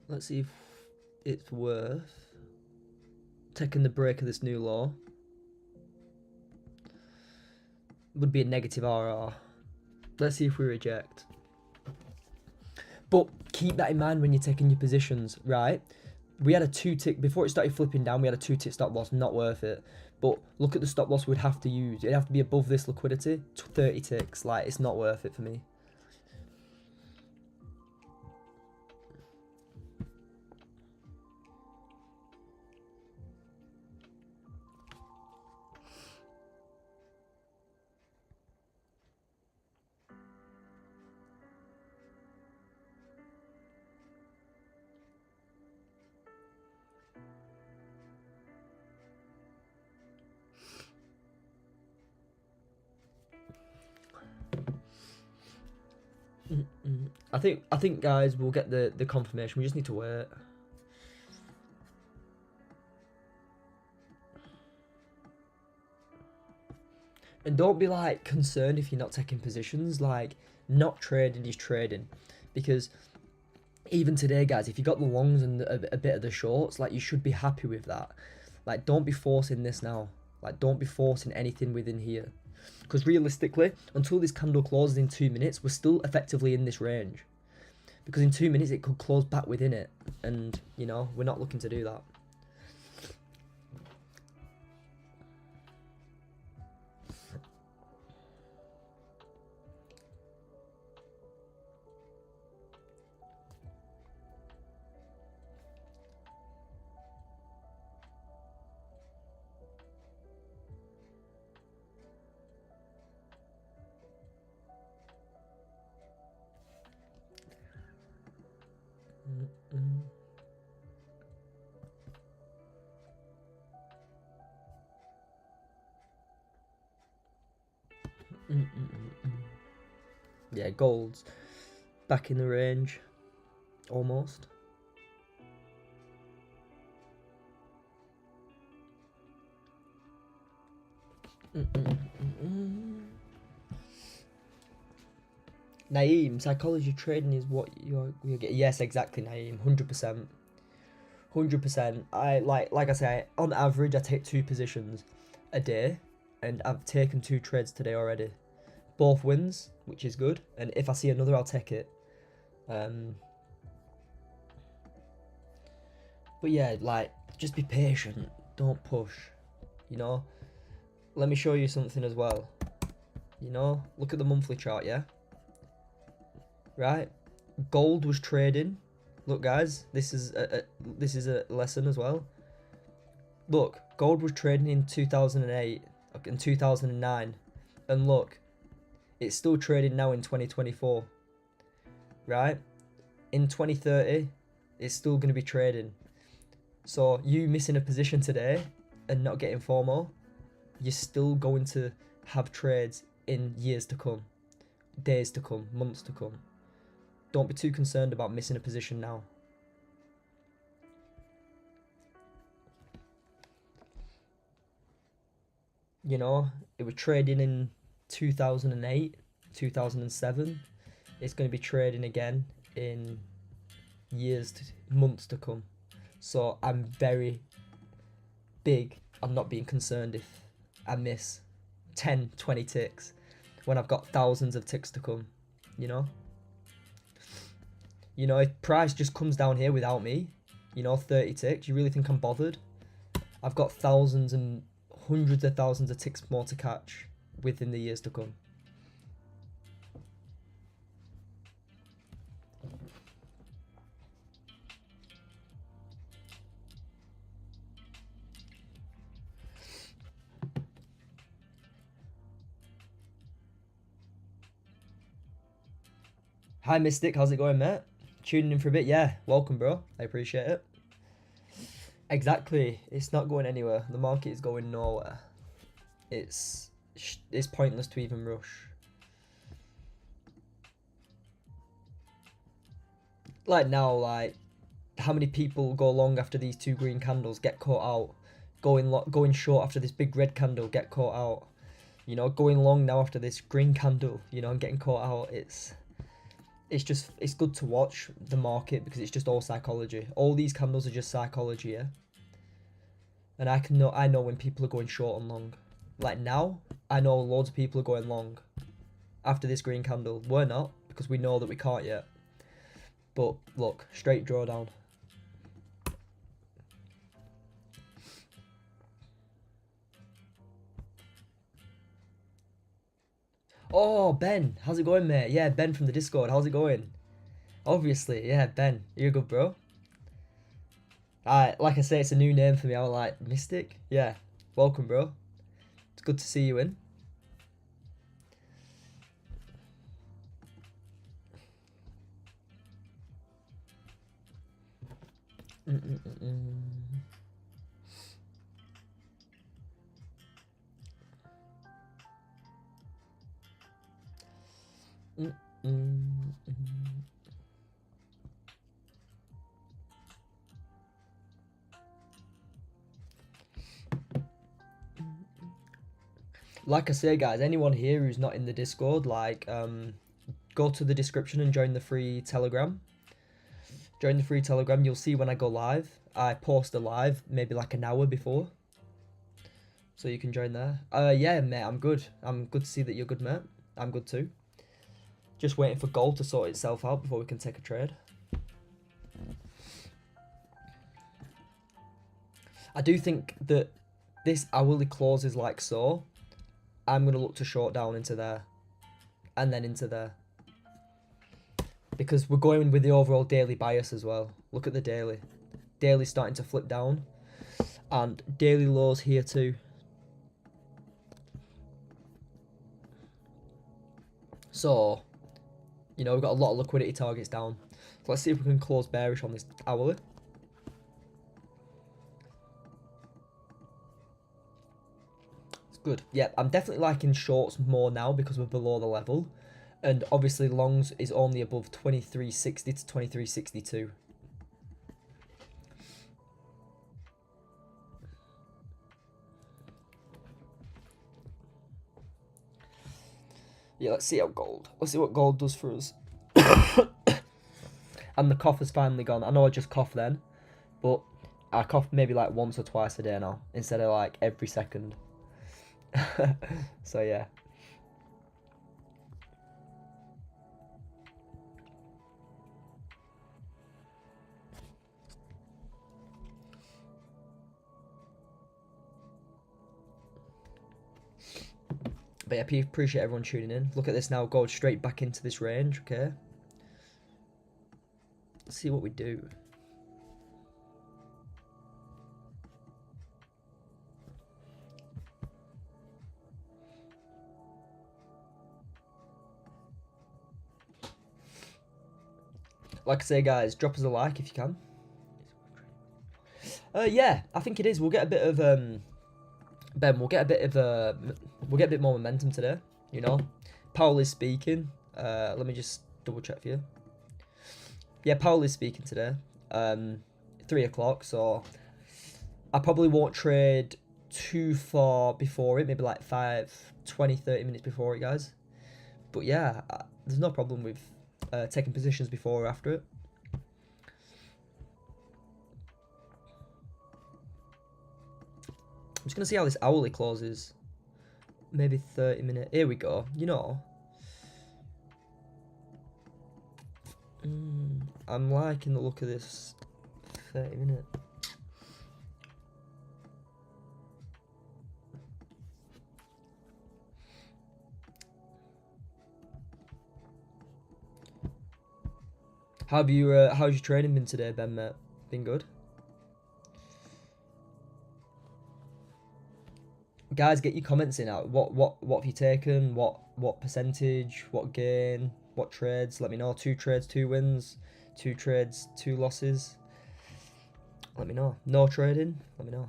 Let's see if it's worth taking the break of this new law. Would be a negative RR. Let's see if we reject. But keep that in mind when you're taking your positions, right? We had a 2-tick, before it started flipping down, we had a 2-tick stop loss, not worth it. But look at the stop loss we'd have to use. It'd have to be above this liquidity, 30 ticks. Like, it's not worth it for me. I think guys, we'll get the confirmation. We just need to wait. And don't be like concerned if you're not taking positions. Like, not trading is trading, because Even today, guys, if you got the longs and a bit of the shorts, like, you should be happy with that. Like, don't be forcing this now. Like, don't be forcing anything within here. Because realistically, until this candle closes in 2 minutes, we're still effectively in this range. Because in 2 minutes, it could close back within it. And, you know, we're not looking to do that. Yeah, gold's back in the range, almost. Naeem, psychology trading is what you're getting. Yes, exactly, Naeem. 100%. 100%. Like I say, on average, I take 2 positions a day, and I've taken 2 trades today already. Both wins, which is good. And if I see another, I'll take it. But yeah, like, just be patient. Don't push. You know. Let me show you something as well. You know, look at the monthly chart, yeah? Right? Gold was trading. Look, guys, this is a lesson as well. Look, gold was trading in 2008 and 2009. And look, it's still trading now in 2024. Right? In 2030, it's still going to be trading. So you missing a position today and not getting FOMO, you're still going to have trades in years to come, days to come, months to come. Don't be too concerned about missing a position now. You know, it was trading in 2008, 2007. It's going to be trading again in months to come. So I'm very big on not being concerned if I miss 10, 20 ticks when I've got thousands of ticks to come, you know? You know, if price just comes down here without me, you know, 30 ticks, you really think I'm bothered? I've got thousands and hundreds of thousands of ticks more to catch within the years to come. Hi Mystic, how's it going, mate? Tuning in for a bit? Yeah, welcome, bro. I appreciate it. Exactly, it's not going anywhere. The market is going nowhere. It's pointless to even rush. Like now, like, how many people go long after these 2 green candles, get caught out? Going short after this big red candle, get caught out. You know, going long now after this green candle, you know, and getting caught out. It's good to watch the market because it's just all psychology. All these candles are just psychology, yeah. And I know when people are going short and long. Like now, I know loads of people are going long after this green candle. We're not, because we know that we can't yet. But look, straight drawdown. Oh, Ben, how's it going, mate? Yeah, Ben from the Discord, how's it going? Obviously, yeah, Ben, you're good, bro. Like I say, it's a new name for me. I was like, Mystic? Yeah, welcome, bro. It's good to see you in. Like I say, guys, anyone here who's not in the Discord, like, go to the description and join the free Telegram. Join the free Telegram. You'll see when I go live. I post a live maybe like an hour before. So you can join there. Yeah, mate, I'm good. I'm good to see that you're good, mate. I'm good too. Just waiting for gold to sort itself out before we can take a trade. I do think that this hourly close is like so. I'm going to look to short down into there. And then into there. Because we're going with the overall daily bias as well. Look at the daily. Daily's starting to flip down. And daily lows here too. So, you know, we've got a lot of liquidity targets down. So let's see if we can close bearish on this hourly. It's good. Yeah, I'm definitely liking shorts more now because we're below the level. And obviously longs is only above 2360 to 2362. Yeah, let's see how gold. Let's see what gold does for us. And the cough has finally gone. I know I just coughed then, but I cough maybe like once or twice a day now instead of like every second. So yeah. But yeah, appreciate everyone tuning in. Look at this now, gold straight back into this range, okay? Let's see what we do. Like I say, guys, drop us a like if you can. Yeah, I think it is. We'll get a bit of Ben. We'll get a bit more momentum today. You know, Paul is speaking. Let me just double check for you. Yeah, Paul is speaking today. 3 o'clock. So I probably won't trade too far before it. Maybe like 20, 30 minutes before it, guys. But yeah, there's no problem with taking positions before or after it. I'm just going to see how this hourly closes. Maybe 30 minutes. Here we go. You know. I'm liking the look of this 30 minute. How's your training been today, Ben, mate? Been good? Guys, get your comments in out. What have you taken? What percentage? What gain? What trades? Let me know. 2 trades, 2 wins. 2 trades, 2 losses. Let me know. No trading? Let me know.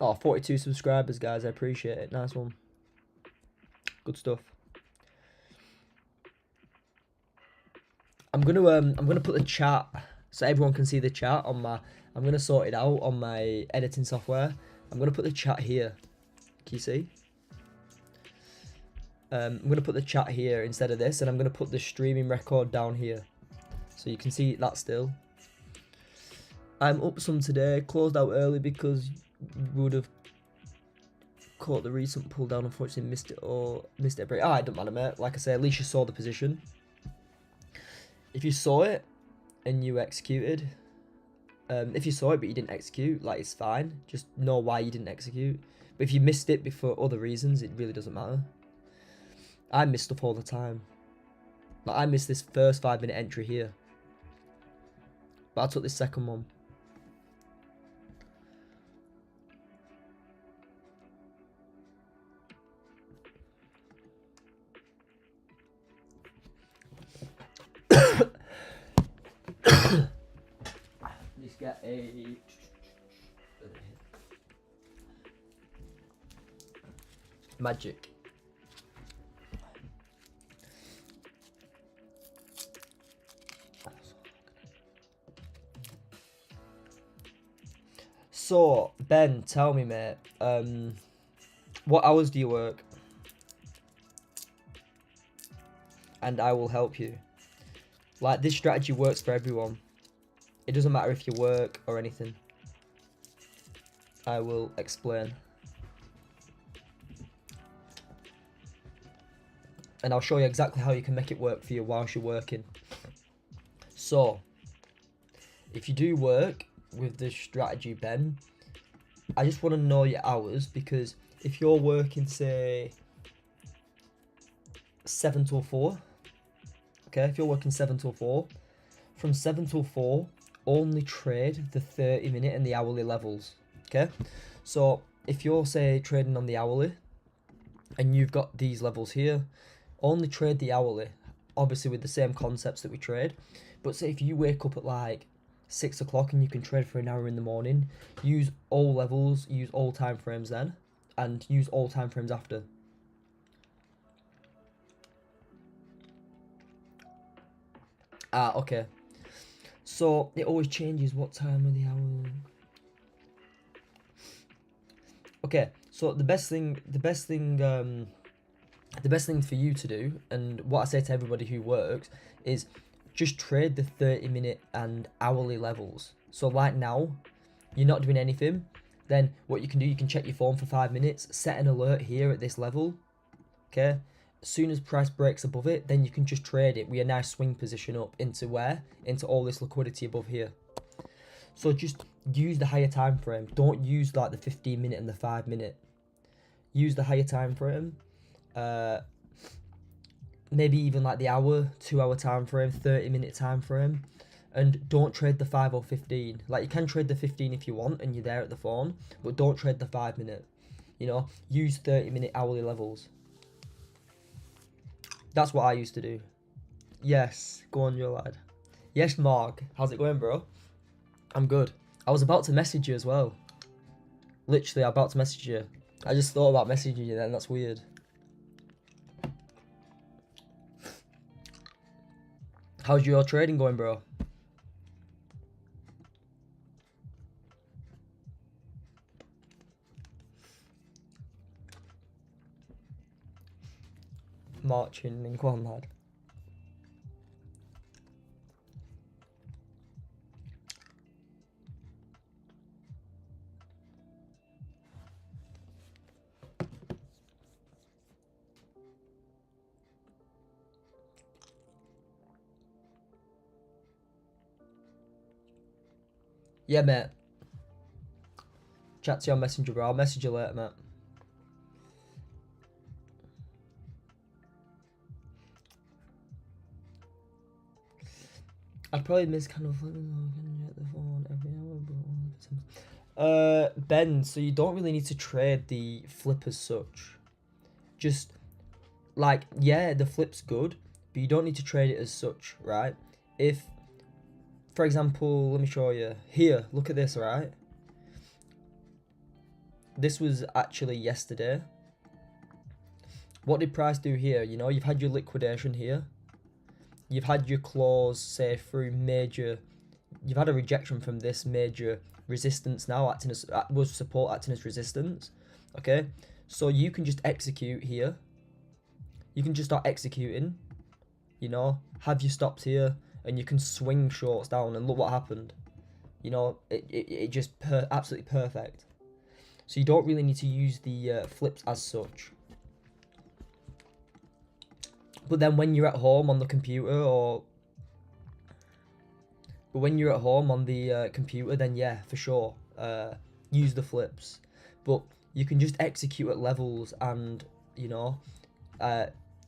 Oh, 42 subscribers, guys. I appreciate it. Nice one. Good stuff. I'm gonna put the chat so everyone can see the chat on my. I'm gonna sort it out on my editing software. I'm gonna put the chat here. Can you see? I'm gonna put the chat here instead of this, and I'm gonna put the streaming record down here, so you can see that still. I'm up some today. Closed out early because we would have caught the recent pull down. Unfortunately, missed it a break. Ah, it doesn't matter, mate. Like I say, at least you saw the position. If you saw it and you executed, if you saw it but you didn't execute, like, it's fine. Just know why you didn't execute. But if you missed it for other reasons, it really doesn't matter. I miss stuff all the time. Like, I missed this first 5-minute entry here, but I took this second one. a magic. So, Ben, tell me, mate, what hours do you work? And I will help you. Like, this strategy works for everyone. It doesn't matter if you work or anything. I will explain. And I'll show you exactly how you can make it work for you whilst you're working. So, if you do work with this strategy, Ben, I just want to know your hours, because if you're working, say, 7 till 4, okay, if you're working 7 till 4, from 7 till 4, only trade the 30-minute and the hourly levels, okay? So, if you're, say, trading on the hourly, and you've got these levels here, only trade the hourly, obviously with the same concepts that we trade. But say if you wake up at like 6 o'clock and you can trade for an hour in the morning, use all levels, use all time frames then, and use all time frames after. Okay. So it always changes what time of the hour. Okay, so the best thing for you to do, and what I say to everybody who works, is just trade the 30-minute and hourly levels. So like now, you're not doing anything, then what you can do, you can check your phone for 5 minutes, set an alert here at this level, okay? As soon as price breaks above it, then you can just trade it with a nice swing position up into where? Into all this liquidity above here. So just use the higher time frame. Don't use like the 15-minute and the 5-minute. Use the higher time frame. Maybe even like the hour, 2-hour time frame, 30-minute time frame, and don't trade the 5 or 15. Like, you can trade the 15 if you want and you're there at the phone, but don't trade the 5-minute. You know, use 30-minute hourly levels. That's what I used to do. Yes, go on, your lad. Yes, Mark, how's it going, bro? I'm good. I was about to message you as well. Literally, I'm about to message you. I just thought about messaging you then. That's weird. How's your trading going, bro? Marching in, go on, lad. Yeah, mate. Chat to you on Messenger, bro. I'll message you later, mate. I'd probably miss kind of the phone every hour, but Ben, so you don't really need to trade the flip as such. Just like, yeah, the flip's good, but you don't need to trade it as such, right? If, for example, let me show you here. Look at this, right? This was actually yesterday. What did price do here? You know, you've had your liquidation here. You've had your clause, say, through major. You've had a rejection from this major resistance now, acting as was support, acting as resistance. Okay, so you can just execute here. You can just start executing. You know, have your stops here, and you can swing shorts down. And look what happened. You know, it just absolutely perfect. So you don't really need to use the flips as such. But then when you're at home on the computer, but when you're at home on the computer, then yeah, for sure, use the flips. But you can just execute at levels and, you know,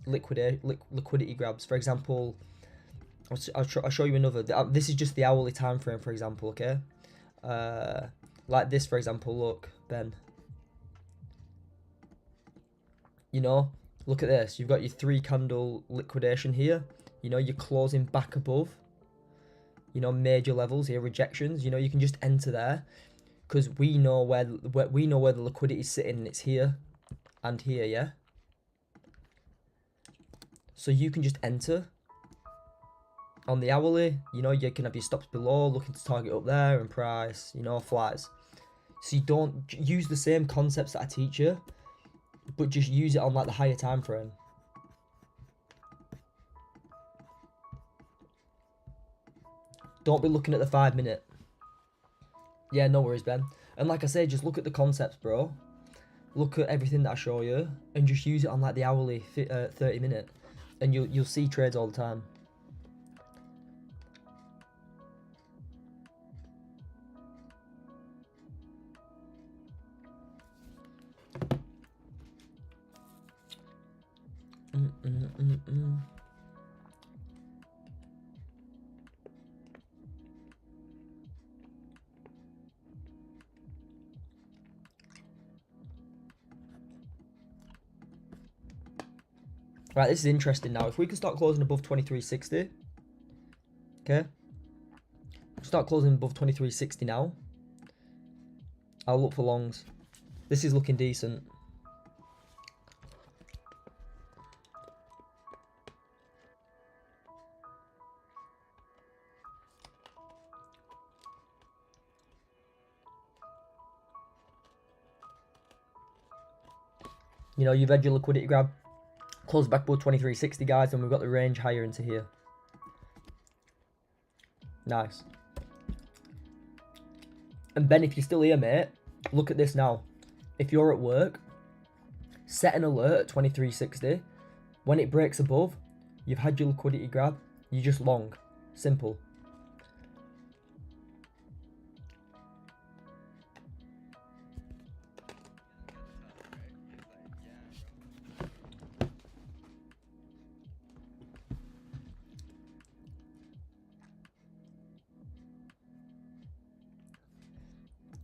liquidity grabs. For example, I'll show you another. This is just the hourly time frame, for example, okay? Like this, for example, look, Ben. You know, look at this. You've got your 3 candle liquidation here. You know, you're closing back above. you know, major levels here, rejections, you know, you can just enter there because we know where the liquidity is sitting, and it's here and here, yeah. So you can just enter on the hourly, you know, you can have your stops below, looking to target up there, and price, you know, flies. So you don't use the same concepts that I teach you, but just use it on like the higher time frame. Don't be looking at the 5 minute. Yeah, no worries, Ben. And like I say, just look at the concepts, bro. Look at everything that I show you, and just use it on like the hourly 30 minute, and you'll see trades all the time. Right, this is interesting now. If we can start closing above 2360, okay? Start closing above 2360 now. I'll look for longs. This is looking decent. You know, you've had your liquidity grab. Close back above 2360, guys, and we've got the range higher into here. Nice. And Ben, if you're still here, mate, look at this now. If you're at work, set an alert at 2360. When it breaks above, you've had your liquidity grab. You just long. Simple.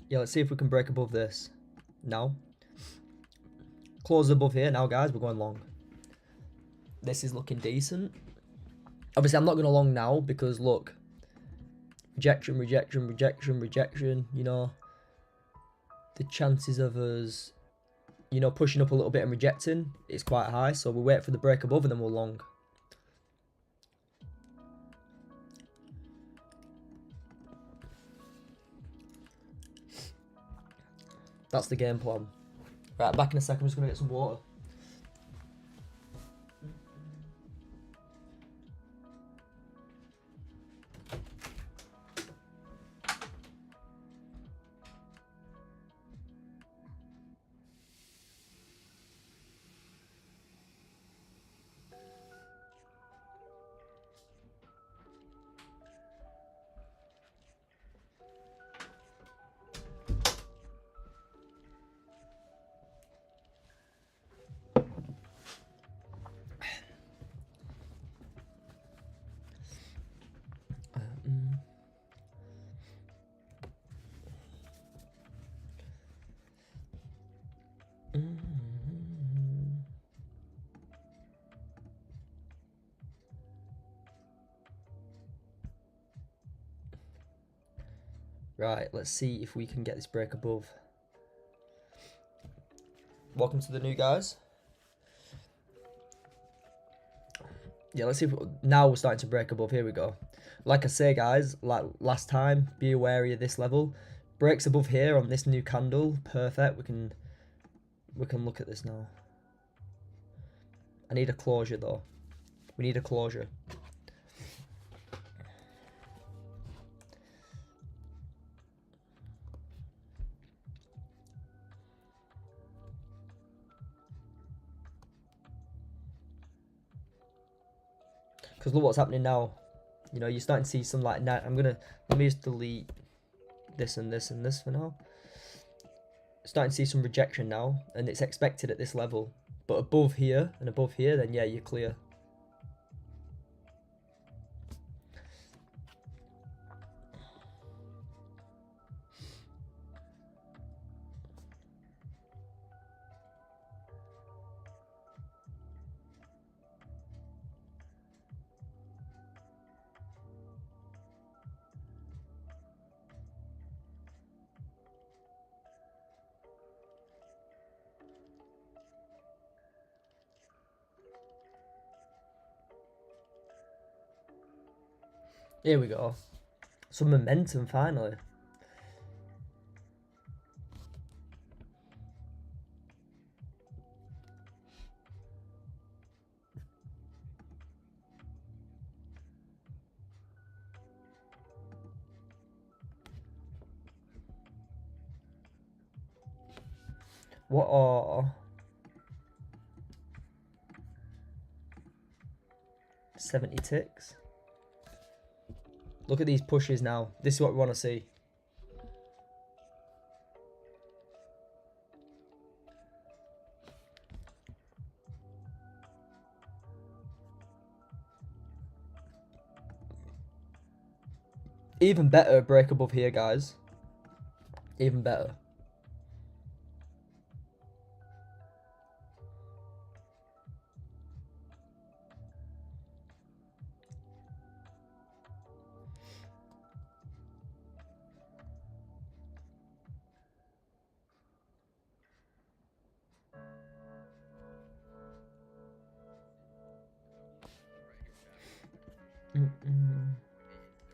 Yeah, let's see if we can break above this. Now. Close above here. Now, guys, we're going long. This is looking decent. Obviously, I'm not going to long now because, look. Rejection, rejection, rejection, rejection. You know. The chances of us, you know, pushing up a little bit and rejecting is quite high. So we'll wait for the break above and then we'll long. That's the game plan. Right, back in a second. I'm just going to get some water. Right, let's see if we can get this break above. Welcome to the new guys. Yeah, let's see if now we're starting to break above. Here we go. Like I say, guys, like last time, be wary of this level. Breaks above here on this new candle. Perfect. We can look at this now. I need a closure though. We need a closure. Because look what's happening now. You know, you're starting to see some like let me just delete this and this and this for now. Starting to see some rejection now, and it's expected at this level. But above here and above here, then yeah, you're clear. Here we go. Some momentum finally. What are 70 ticks? Look at these pushes now. This is what we want to see. Even better, break above here, guys. Even better.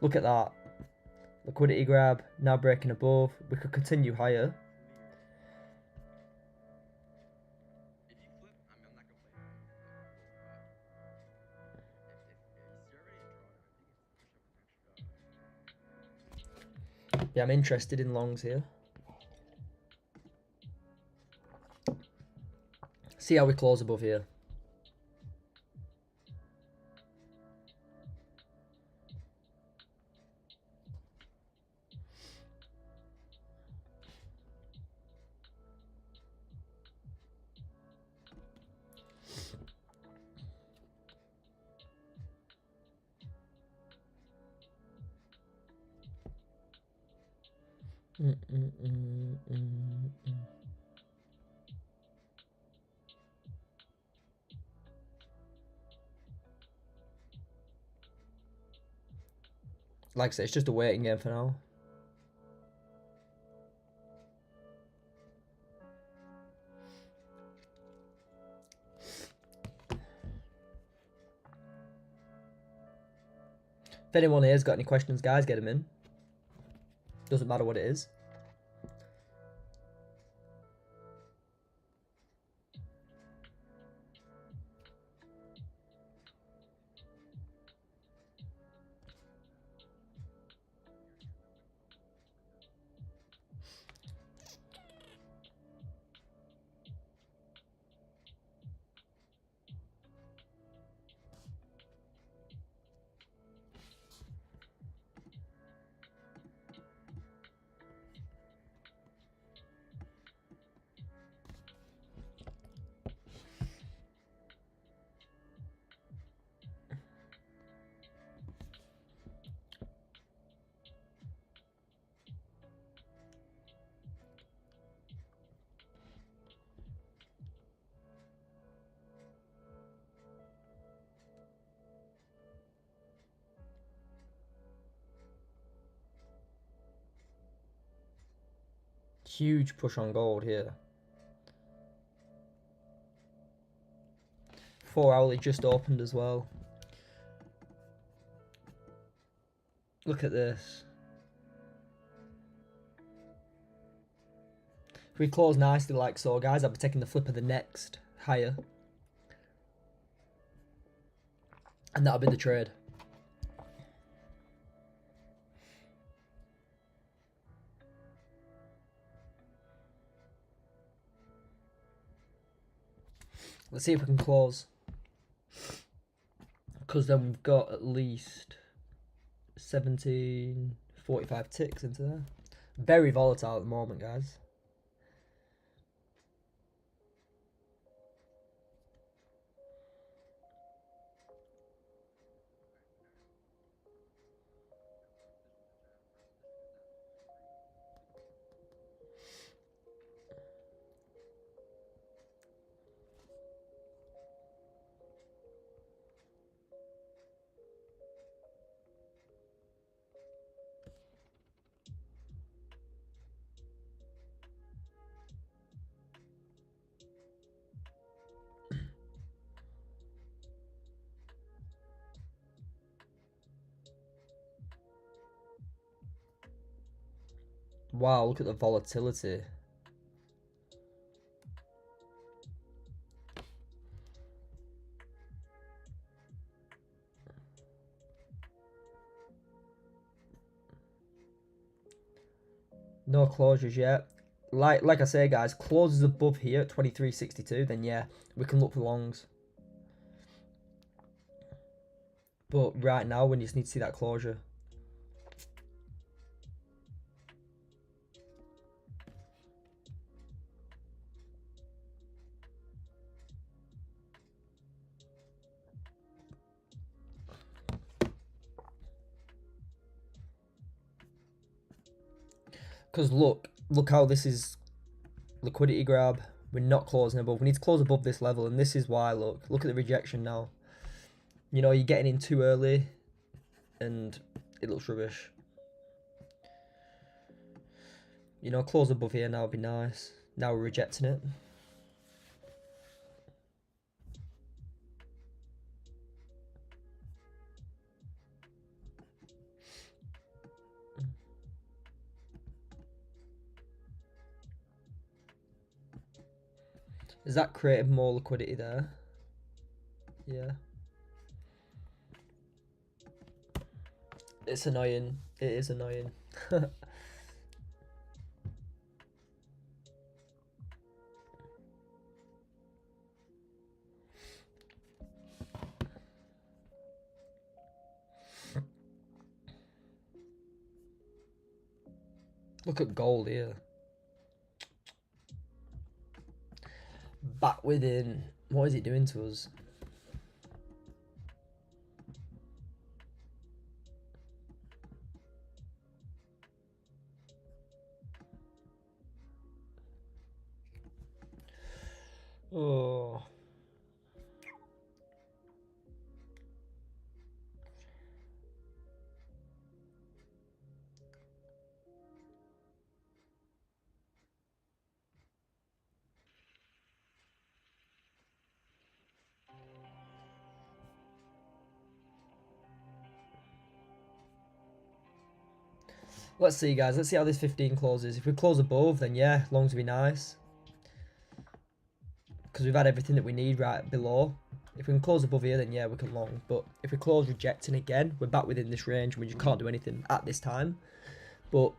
Look at that. Liquidity grab, now breaking above. We could continue higher. Yeah, I'm interested in longs here. See how we close above here. Like I said, it's just a waiting game for now. If anyone here's got any questions, guys, get them in. Doesn't matter what it is. Huge push on gold here. 4 hourly just opened as well. Look at this. If we close nicely like so, guys, I'll be taking the flip of the next higher. And that'll be the trade. Let's see if we can close. Because then we've got at least 1745 ticks into there. Very volatile at the moment, guys. Wow, look at the volatility. No closures yet. Like I say, guys, closes above here at 23.62, then yeah, we can look for longs. But right now, we just need to see that closure. Because look how this is liquidity grab. We're not closing above. We need to close above this level, and this is why. Look at the rejection now. You know, you're getting in too early, and it looks rubbish. You know, close above here now would be nice. Now we're rejecting it. Has that created more liquidity there? Yeah. It's annoying. It is annoying. Look at gold here. Back within. What is it doing to us? Oh. Let's see, guys. Let's see how this 15 closes. If we close above, then yeah, longs would be nice. Because we've had everything that we need right below. If we can close above here, then yeah, we can long. But if we close rejecting again, we're back within this range. We just can't do anything at this time. But,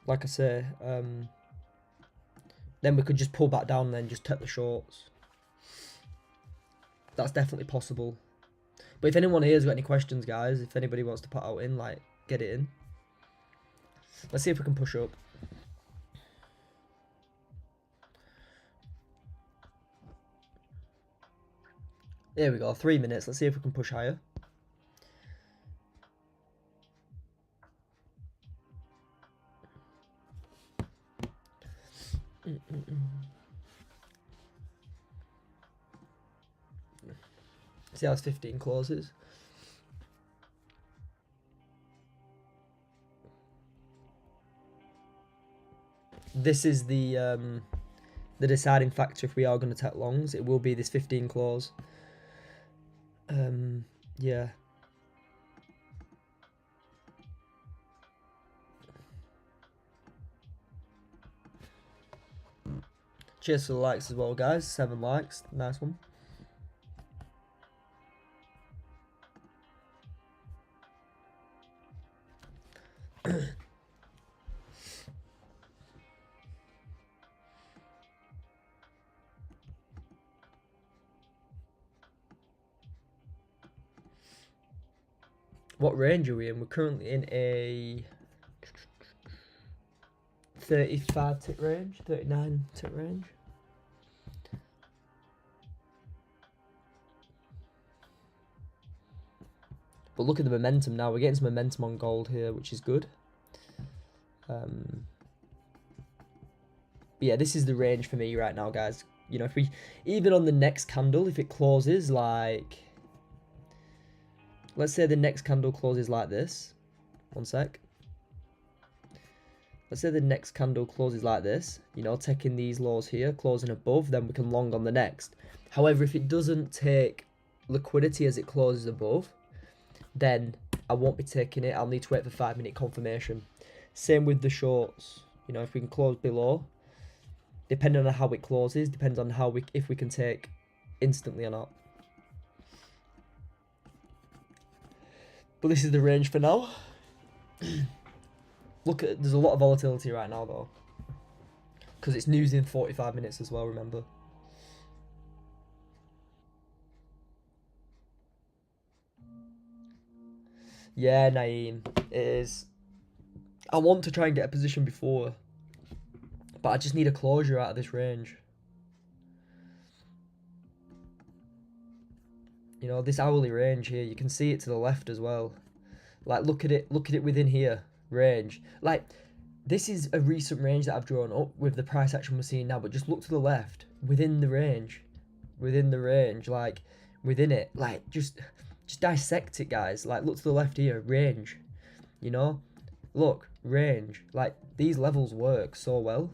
like I say, then we could just pull back down and then just take the shorts. That's definitely possible. But if anyone here's got any questions, guys, if anybody wants to put out in, like, get it in. Let's see if we can push up. There we go, 3 minutes. Let's see if we can push higher. See how this 15 closes. This is the deciding factor if we are going to take longs. It will be this 15 close. Yeah. Cheers for the likes as well, guys. 7 likes. Nice one. What range are we in? We're currently in a 35 tick range, 39 tick range. But look at the momentum now. We're getting some momentum on gold here, which is good. But yeah, this is the range for me right now, guys. You know, if we, even on the next candle, if it closes like, let's say the next candle closes like this. One sec. Let's say the next candle closes like this, you know, taking these lows here, closing above, then we can long on the next. However, if it doesn't take liquidity as it closes above, then I won't be taking it. I'll need to wait for 5-minute confirmation. Same with the shorts. You know, if we can close below, depending on how it closes, depends on how if we can take instantly or not. But this is the range for now. Look at, there's a lot of volatility right now though, because it's news in 45 minutes as well, remember. Yeah, Naeem, it is. I want to try and get a position before, but I just need a closure out of this range. You know, this hourly range here, you can see it to the left as well. Like, look at it within here, range. Like, this is a recent range that I've drawn up with the price action we're seeing now, but just look to the left, within the range, like, within it, like, just dissect it, guys. Like, look to the left here, range, you know, look, range, like, these levels work so well.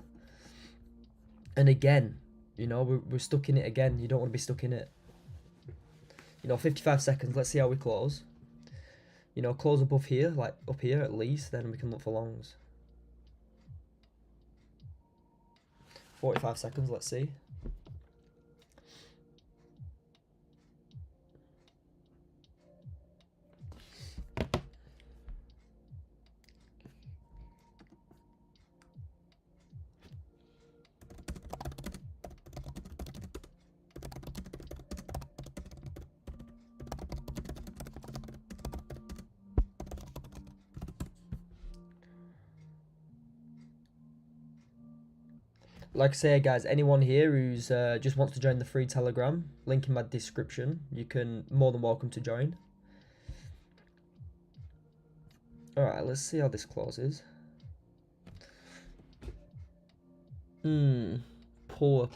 And again, you know, we're stuck in it again. You don't want to be stuck in it. You know, 55 seconds, let's see how we close. You know, close above here, like up here at least, then we can look for longs. 45 seconds, let's see. Like I say, guys, anyone here who's just wants to join the free Telegram, link in my description, you can, more than welcome to join. Alright, let's see how this closes. Poor.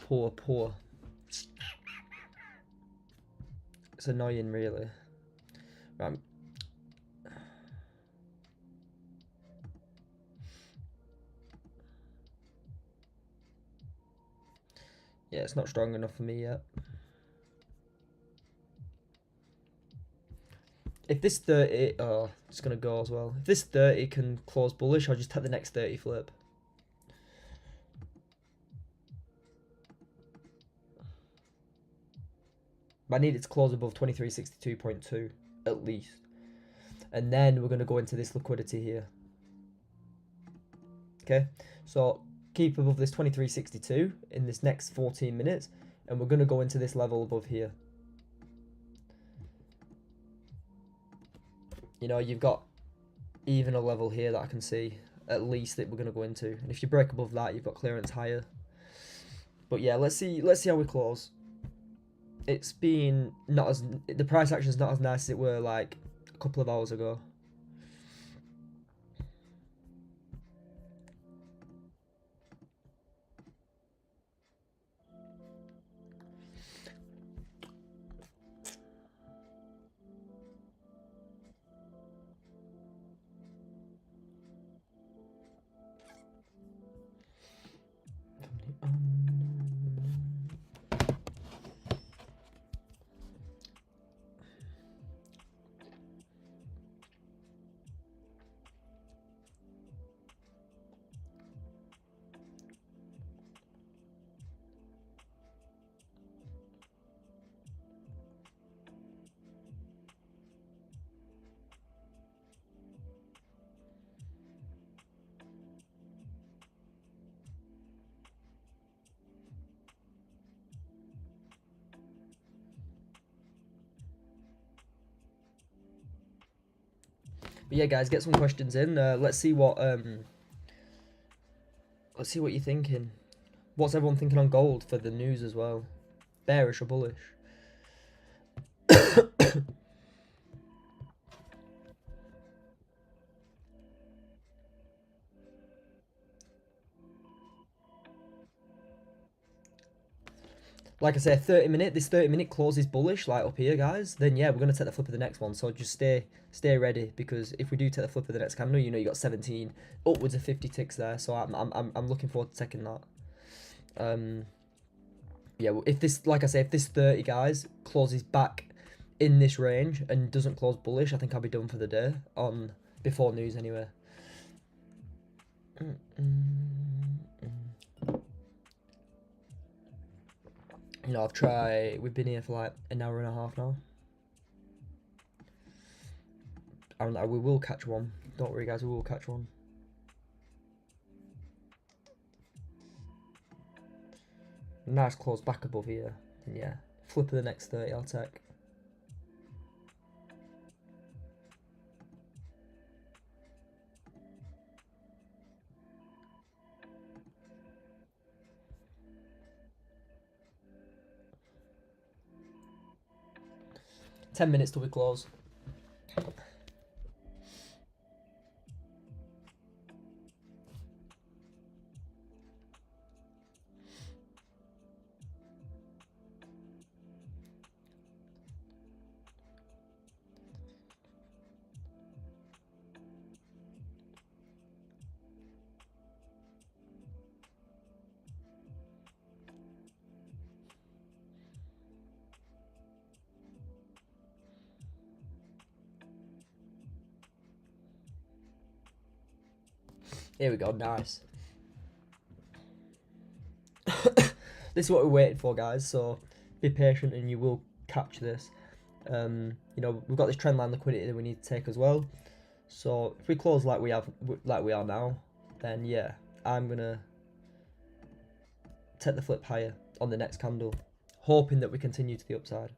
It's annoying, really. Right. Yeah, it's not strong enough for me yet. If this 30, oh, it's going to go as well. If this 30 can close bullish, I'll just take the next 30 flip. But I need it to close above 2362.2 at least. And then we're going to go into this liquidity here. Okay, so keep above this 2362 in this next 14 minutes. And we're going to go into this level above here. You know, you've got even a level here that I can see at least that we're going to go into. And if you break above that, you've got clearance higher. But yeah, let's see how we close. It's been not as, the price action is not as nice as it were like a couple of hours ago. But yeah, guys, get some questions in. Let's see what you're thinking. What's everyone thinking on gold for the news as well? Bearish or bullish? Like I say, this 30 minute close is bullish, like up here, guys, then yeah, we're going to take the flip of the next one. So just stay ready, because if we do take the flip of the next candle, you know, you got 17, upwards of 50 ticks there. So I'm looking forward to taking that. Yeah, well, if this, like I say, if this 30, guys, closes back in this range and doesn't close bullish, I think I'll be done for the day on before news anyway. You know, we've been here for like an hour and a half now. We will catch one. Don't worry, guys, we will catch one. Nice close back above here. And yeah, flip of the next 30 I'll take. Ten minutes till we close. Here we go, nice. This is what we're waiting for, guys, so be patient and you will catch this. You know, we've got this trend line liquidity that we need to take as well. So if we close like we are now, then yeah, I'm gonna take the flip higher on the next candle, hoping that we continue to the upside.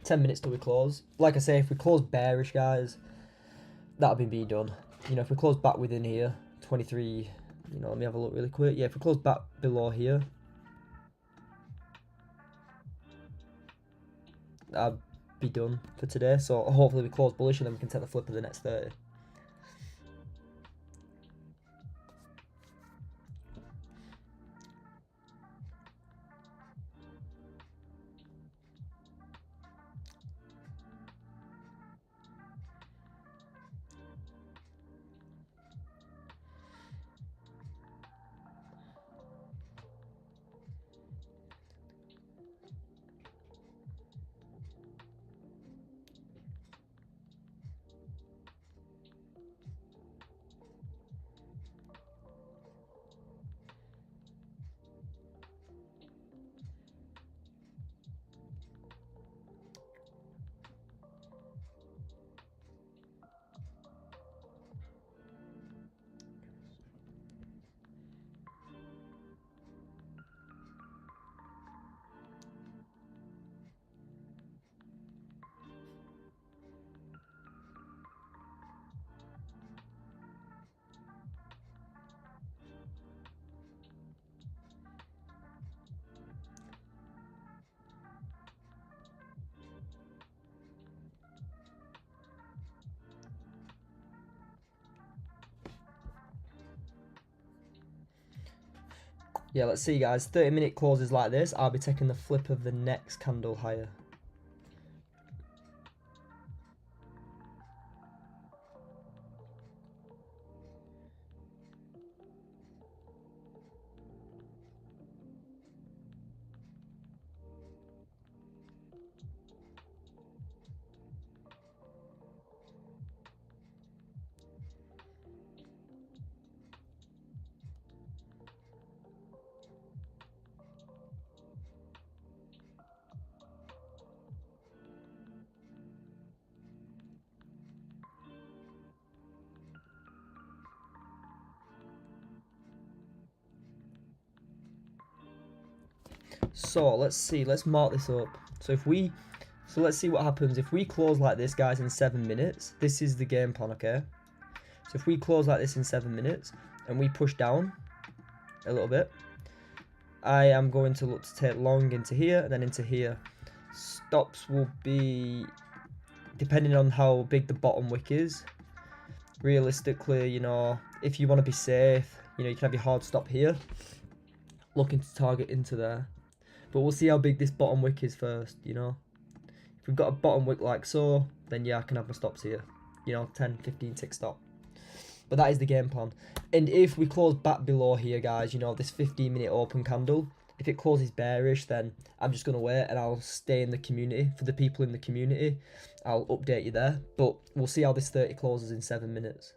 $10 minutes till we close. Like I say, if we close bearish, guys, that'll be done. You know, if we close back within here, 23, you know, let me have a look really quick. Yeah, if we close back below here, that'll be done for today. So hopefully we close bullish and then we can take the flip of the next 30. Yeah, let's see, guys. 30-minute closes like this. I'll be taking the flip of the next candle higher. So let's see, let's mark this up. So let's see what happens if we close like this, guys, in 7 minutes. This is the game plan, okay? So if we close like this in 7 minutes and we push down a little bit, I am going to look to take long into here and then into here. Stops will be depending on how big the bottom wick is. Realistically, you know, if you want to be safe, you know, you can have your hard stop here, looking to target into there. But we'll see how big this bottom wick is first, you know. If we've got a bottom wick like so, then yeah, I can have my stops here. You know, 10, 15 tick stop. But that is the game plan. And if we close back below here, guys, you know, this 15-minute open candle, if it closes bearish, then I'm just going to wait and I'll stay in the community. For the people in the community, I'll update you there. But we'll see how this 30 closes in 7 minutes.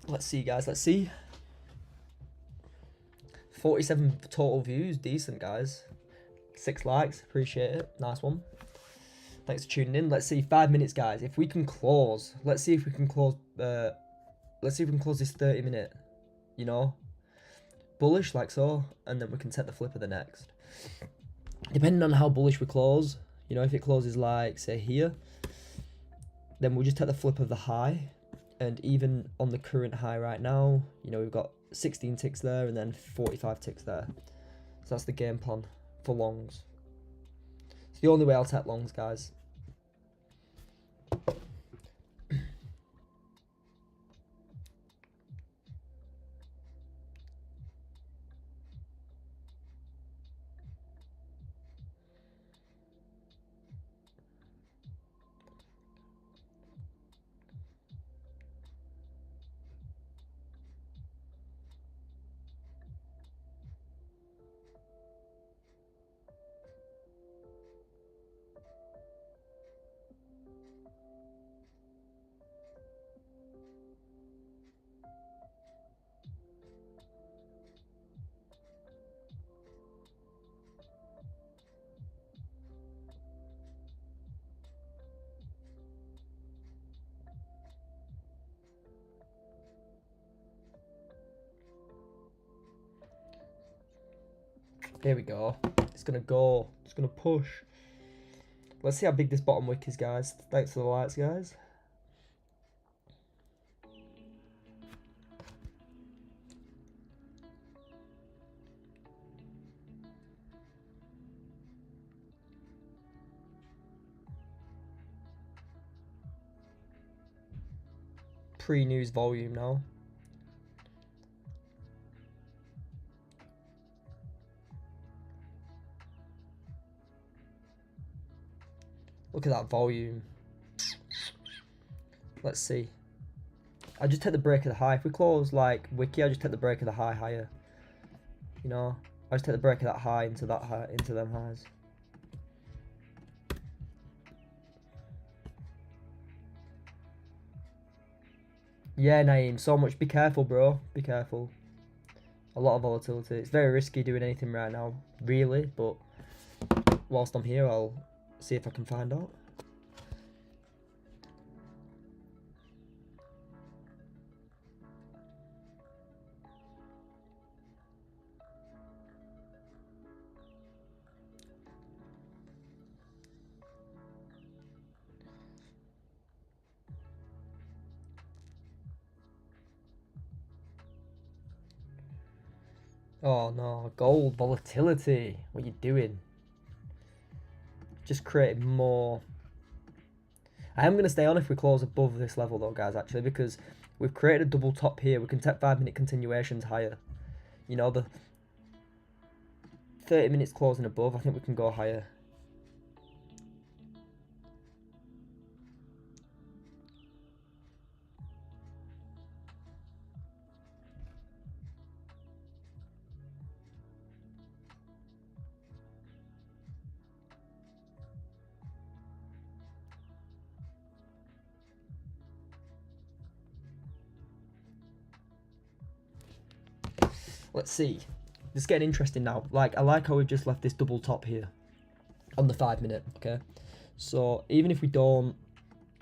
Let's see, guys. Let's see. 47 total views. Decent, guys. 6 likes. Appreciate it. Nice one. Thanks for tuning in. Let's see. 5 minutes, guys. If we can close. Let's see if we can close. Let's see if we can close this 30-minute. You know, bullish like so, and then we can set the flip of the next. Depending on how bullish we close. You know, if it closes like say here, then we'll just take the flip of the high. And even on the current high right now, you know, we've got 16 ticks there and then 45 ticks there. So that's the game plan for longs. It's the only way I'll take longs, guys. Here we go. It's gonna go. It's gonna push. Let's see how big this bottom wick is, guys. Thanks for the lights, guys. Pre-news volume now. Look at that volume. Let's see. I just take the break of the high. If we close like wiki, I just take the break of the high higher. You know, I just take the break of that high into that high, into them highs. Yeah, Naeem, so much. Be careful, bro. Be careful. A lot of volatility. It's very risky doing anything right now, really. But whilst I'm here, I'll see if I can find out. Oh no, gold volatility. What are you doing? Just creating more. I am going to stay on if we close above this level though, guys, actually, because we've created a double top here. We can take 5-minute continuations higher. You know, the 30 minutes closing above, I think we can go higher. Let's see. This is getting interesting now. Like, I like how we've just left this double top here on the 5-minute, okay? So, even if we don't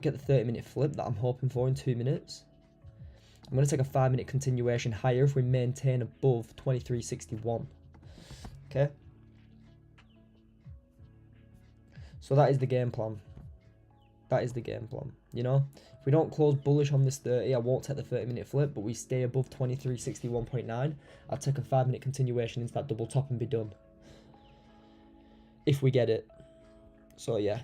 get the 30-minute flip that I'm hoping for in 2 minutes, I'm going to take a 5-minute continuation higher if we maintain above 23.61, okay? So that is the game plan. That is the game plan, you know? If we don't close bullish on this 30, I won't take the 30-minute flip, but we stay above 23.61.9, I'll take a 5-minute continuation into that double top and be done. If we get it. So, yeah.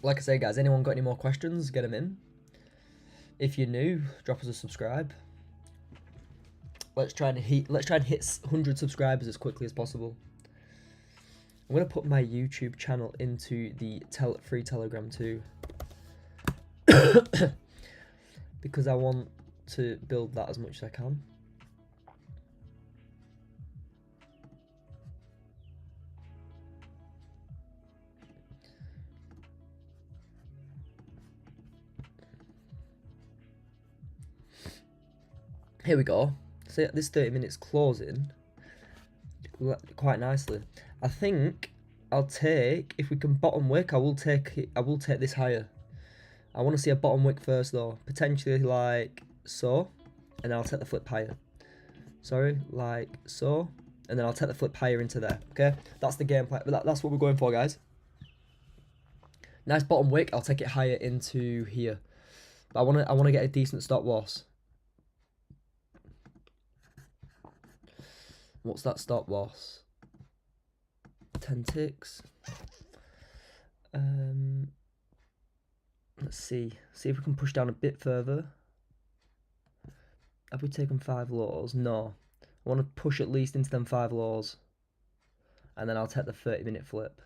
Like I say, guys, anyone got any more questions, get them in. If you're new, drop us a subscribe. Let's try and hit 100 subscribers as quickly as possible. I'm gonna put my YouTube channel into the free Telegram too, because I want to build that as much as I can. Here we go. So this 30 minutes closing quite nicely. I think I'll take, if we can bottom wick, I will take this higher. I want to see a bottom wick first though, potentially like so, and then I'll take the flip higher. Sorry, like so, and then I'll take the flip higher into there. Okay, that's the game plan. That's what we're going for, guys. Nice bottom wick. I'll take it higher into here. But I want to get a decent stop loss. What's that stop loss? 10 ticks. Let's see. See if we can push down a bit further. Have we taken 5 lows? No. I want to push at least into them 5 lows. And then I'll take the 30-minute flip.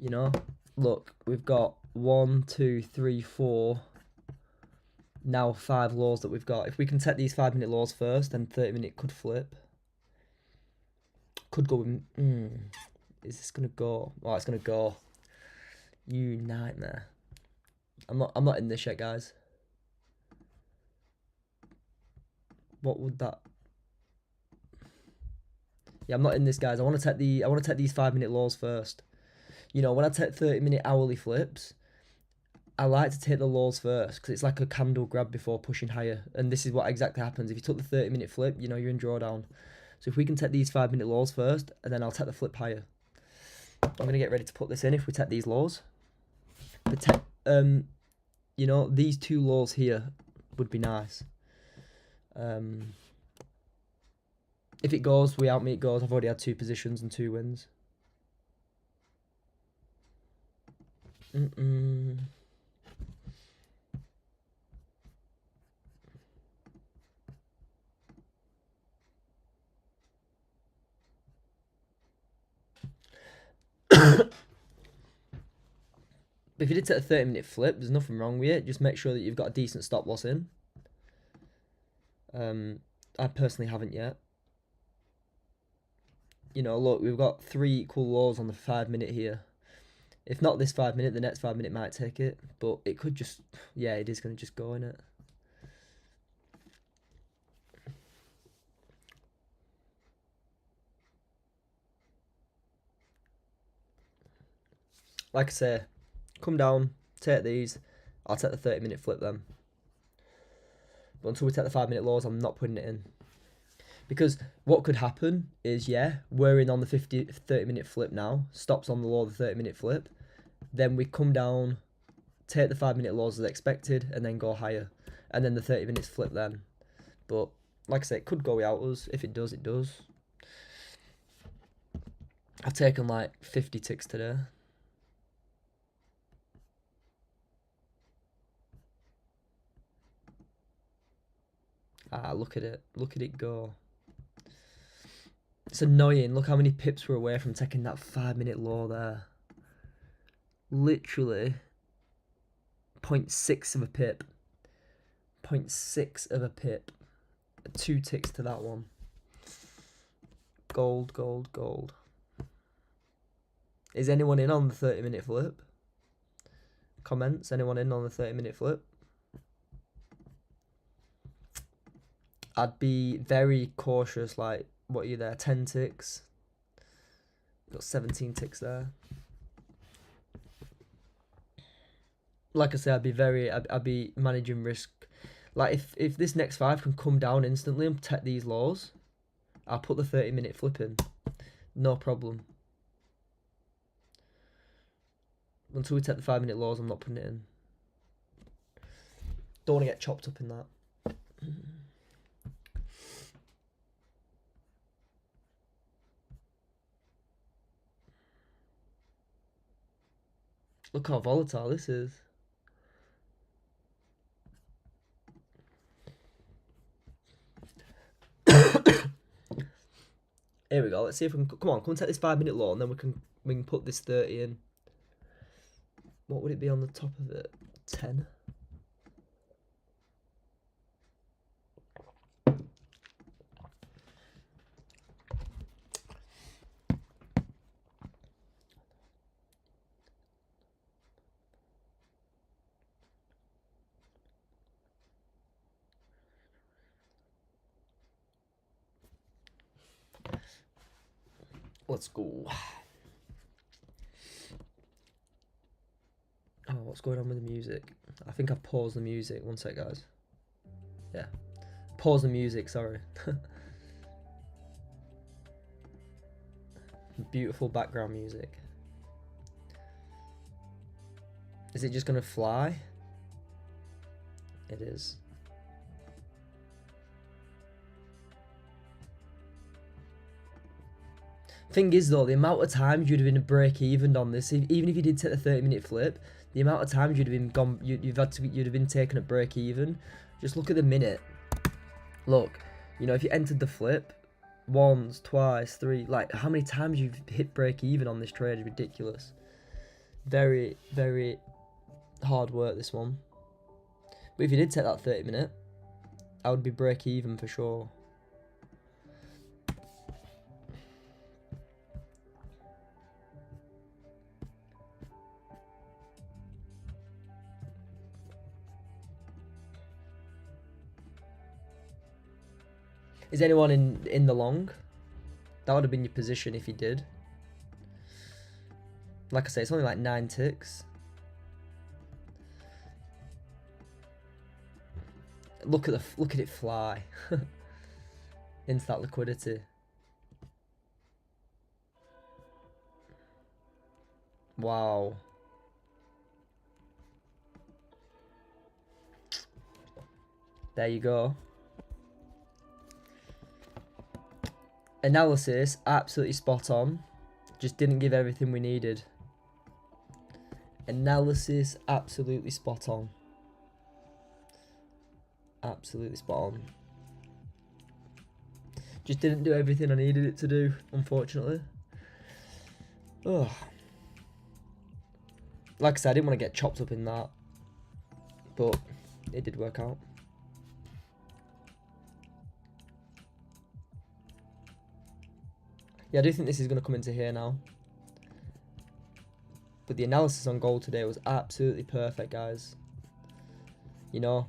You know? Look, we've got 1, 2, 3, 4. Now 5 lows that we've got. If we can take these 5-minute lows first, then 30-minute could flip. Could go in. Is this gonna go? Oh, it's gonna go. You nightmare. I'm not in this yet, guys. What would that? Yeah, I'm not in this, guys. I want to take these 5-minute lows first. You know, when I take 30-minute hourly flips, I like to take the lows first because it's like a candle grab before pushing higher. And this is what exactly happens. If you took the 30-minute flip, you know, you're in drawdown. So if we can take these 5-minute lows first, and then I'll take the flip higher. I'm going to get ready to put this in if we take these lows. You know, these 2 lows here would be nice. If it goes, we out me it goes. I've already had 2 positions and 2 wins. But if you did take a 30-minute flip, there's nothing wrong with it. Just make sure that you've got a decent stop loss in. I personally haven't yet. You know, look, we've got 3 equal lows on the 5-minute here. If not this 5-minute, the next 5-minute might take it. But it could just, yeah, it is going to just go in it. Like I say, come down, take these. I'll take the 30-minute flip then. But until we take the 5-minute lows, I'm not putting it in. Because what could happen is, yeah, we're in on the 30-minute flip now. Stops on the low of the 30-minute flip. Then we come down, take the 5-minute lows as expected, and then go higher. And then the 30 minutes flip then. But, like I say, it could go without us. If it does, it does. I've taken like 50 ticks today. Ah, look at it. Look at it go. It's annoying. Look how many pips we're away from taking that 5-minute low there. Literally 0.6 of a pip. 0.6 of a pip. 2 ticks to that one. Gold, gold, gold. Is anyone in on the 30-minute flip? Comments, anyone in on the 30-minute flip? I'd be very cautious, like, what are you there, 10 ticks? Got 17 ticks there. Like I say, I'd be managing risk. Like, if this next 5 can come down instantly and protect these lows, I'll put the 30-minute flip in. No problem. Until we take the 5-minute lows, I'm not putting it in. Don't want to get chopped up in that. Look how volatile this is. Here we go. Let's see if we can. Come on, come and take this 5-minute low, and then we can put this 30 in. What would it be on the top of it? 10. Let's go. Oh, what's going on with the music? I think I've paused the music. One sec, guys. Yeah. Pause the music, sorry. Beautiful background music. Is it just gonna fly? It is. Thing is though, the amount of times you'd have been break even on this, even if you did take the 30-minute flip, the amount of times you'd have been gone, you'd have been taken at break even. Just look at the minute. Look, you know, if you entered the flip once, twice, three, like how many times you've hit break even on this trade is ridiculous. Very, very hard work, this one. But if you did take that 30-minute, I would be break even for sure. Is anyone in the long? That would have been your position if you did. Like I say, it's only like 9 ticks. Look at it fly into that liquidity. Wow. There you go. Analysis, absolutely spot on. Just didn't give everything we needed. Analysis, absolutely spot on. Absolutely spot on. Just didn't do everything I needed it to do, unfortunately. Ugh. Like I said, I didn't want to get chopped up in that. But it did work out. Yeah, I do think this is going to come into here now. But the analysis on gold today was absolutely perfect, guys. You know,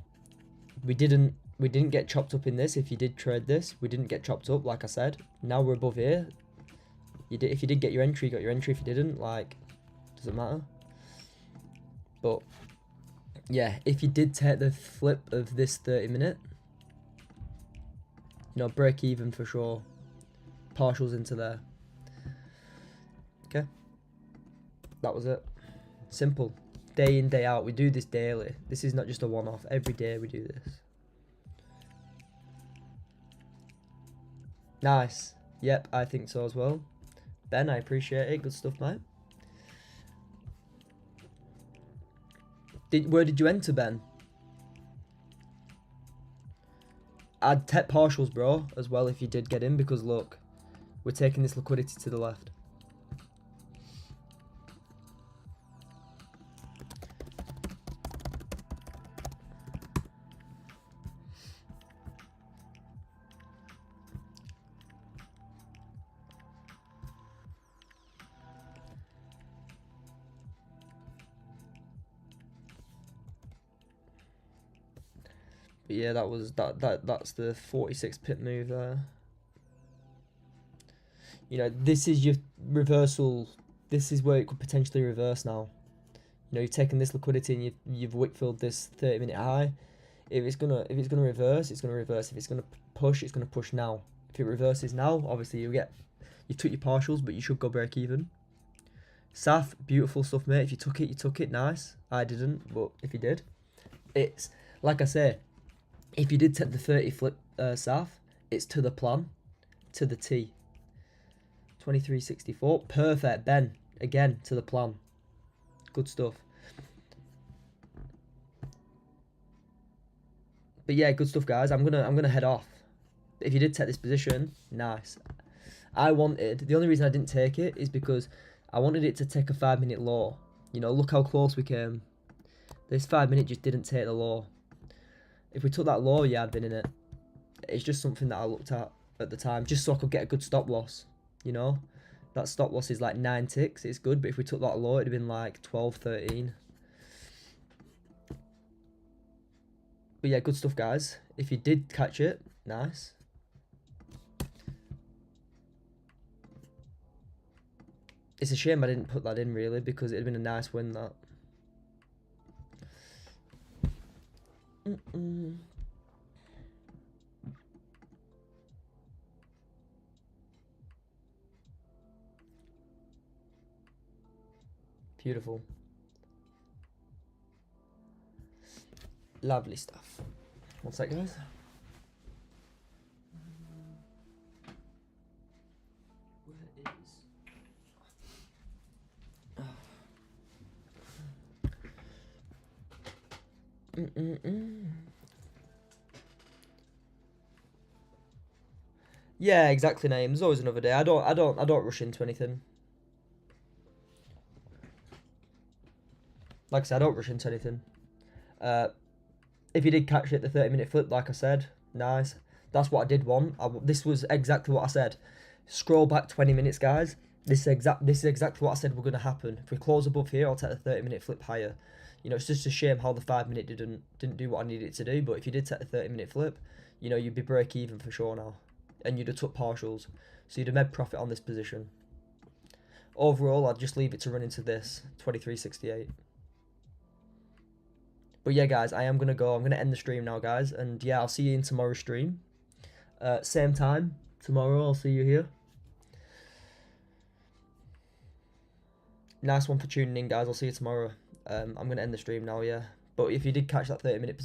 we didn't get chopped up in this. If you did trade this, we didn't get chopped up, like I said. Now we're above here. If you did get your entry, you got your entry. If you didn't, like, doesn't matter. But yeah, if you did take the flip of this 30-minute, you know, break even for sure. Partials into there. Okay, that was it. Simple. Day in, day out. We do this daily. This is not just a one-off. Every day we do this. Nice. Yep, I think so as well. Ben, I appreciate it. Good stuff, mate. Where did you enter, Ben? I'd take partials, bro, as well if you did get in, because look, we're taking this liquidity to the left. But yeah, that's the 46 pip move there. You know, this is your reversal. This is where it could potentially reverse now. You know, you've taken this liquidity and you've wick filled this 30-minute high. If it's gonna reverse, it's gonna reverse. If it's gonna push, it's gonna push now. If it reverses now, obviously you took your partials, but you should go break even. Saf, beautiful stuff, mate. If you took it, you took it. Nice. I didn't, but if you did, it's like I say. If you did take the 30 flip, Saf, it's to the plan, to the T. 23.64, perfect. Ben, again to the plan. Good stuff. But yeah, good stuff, guys. I'm gonna head off. If you did take this position, nice. The only reason I didn't take it is because I wanted it to take a 5-minute low. You know, look how close we came. This 5-minute just didn't take the low. If we took that low, yeah, I'd been in it. It's just something that I looked at the time, just so I could get a good stop loss. You know, that stop loss is like 9 ticks. It's good, but if we took that low, it'd have been like 12, 13. But yeah, good stuff, guys. If you did catch it, nice. It's a shame I didn't put that in, really, because it'd have been a nice win, that. Beautiful. Lovely stuff. What's that, guys? Yeah, exactly, Naeem. There's always another day. I don't rush into anything. Like I said, I don't rush into anything. If you did catch it, the 30-minute flip, like I said, nice. That's what I did want. This was exactly what I said. Scroll back 20 minutes, guys. This is exactly what I said were going to happen. If we close above here, I'll take the 30-minute flip higher. You know, it's just a shame how the 5-minute didn't do what I needed it to do. But if you did take the 30-minute flip, you know, you'd be break even for sure now, and you'd have took partials, so you'd have made profit on this position. Overall, I'd just leave it to run into this 23.68. But yeah, guys, I am going to go. I'm going to end the stream now, guys. And yeah, I'll see you in tomorrow's stream. Same time tomorrow. I'll see you here. Nice one for tuning in, guys. I'll see you tomorrow. I'm going to end the stream now, yeah. But if you did catch that 30-minute position,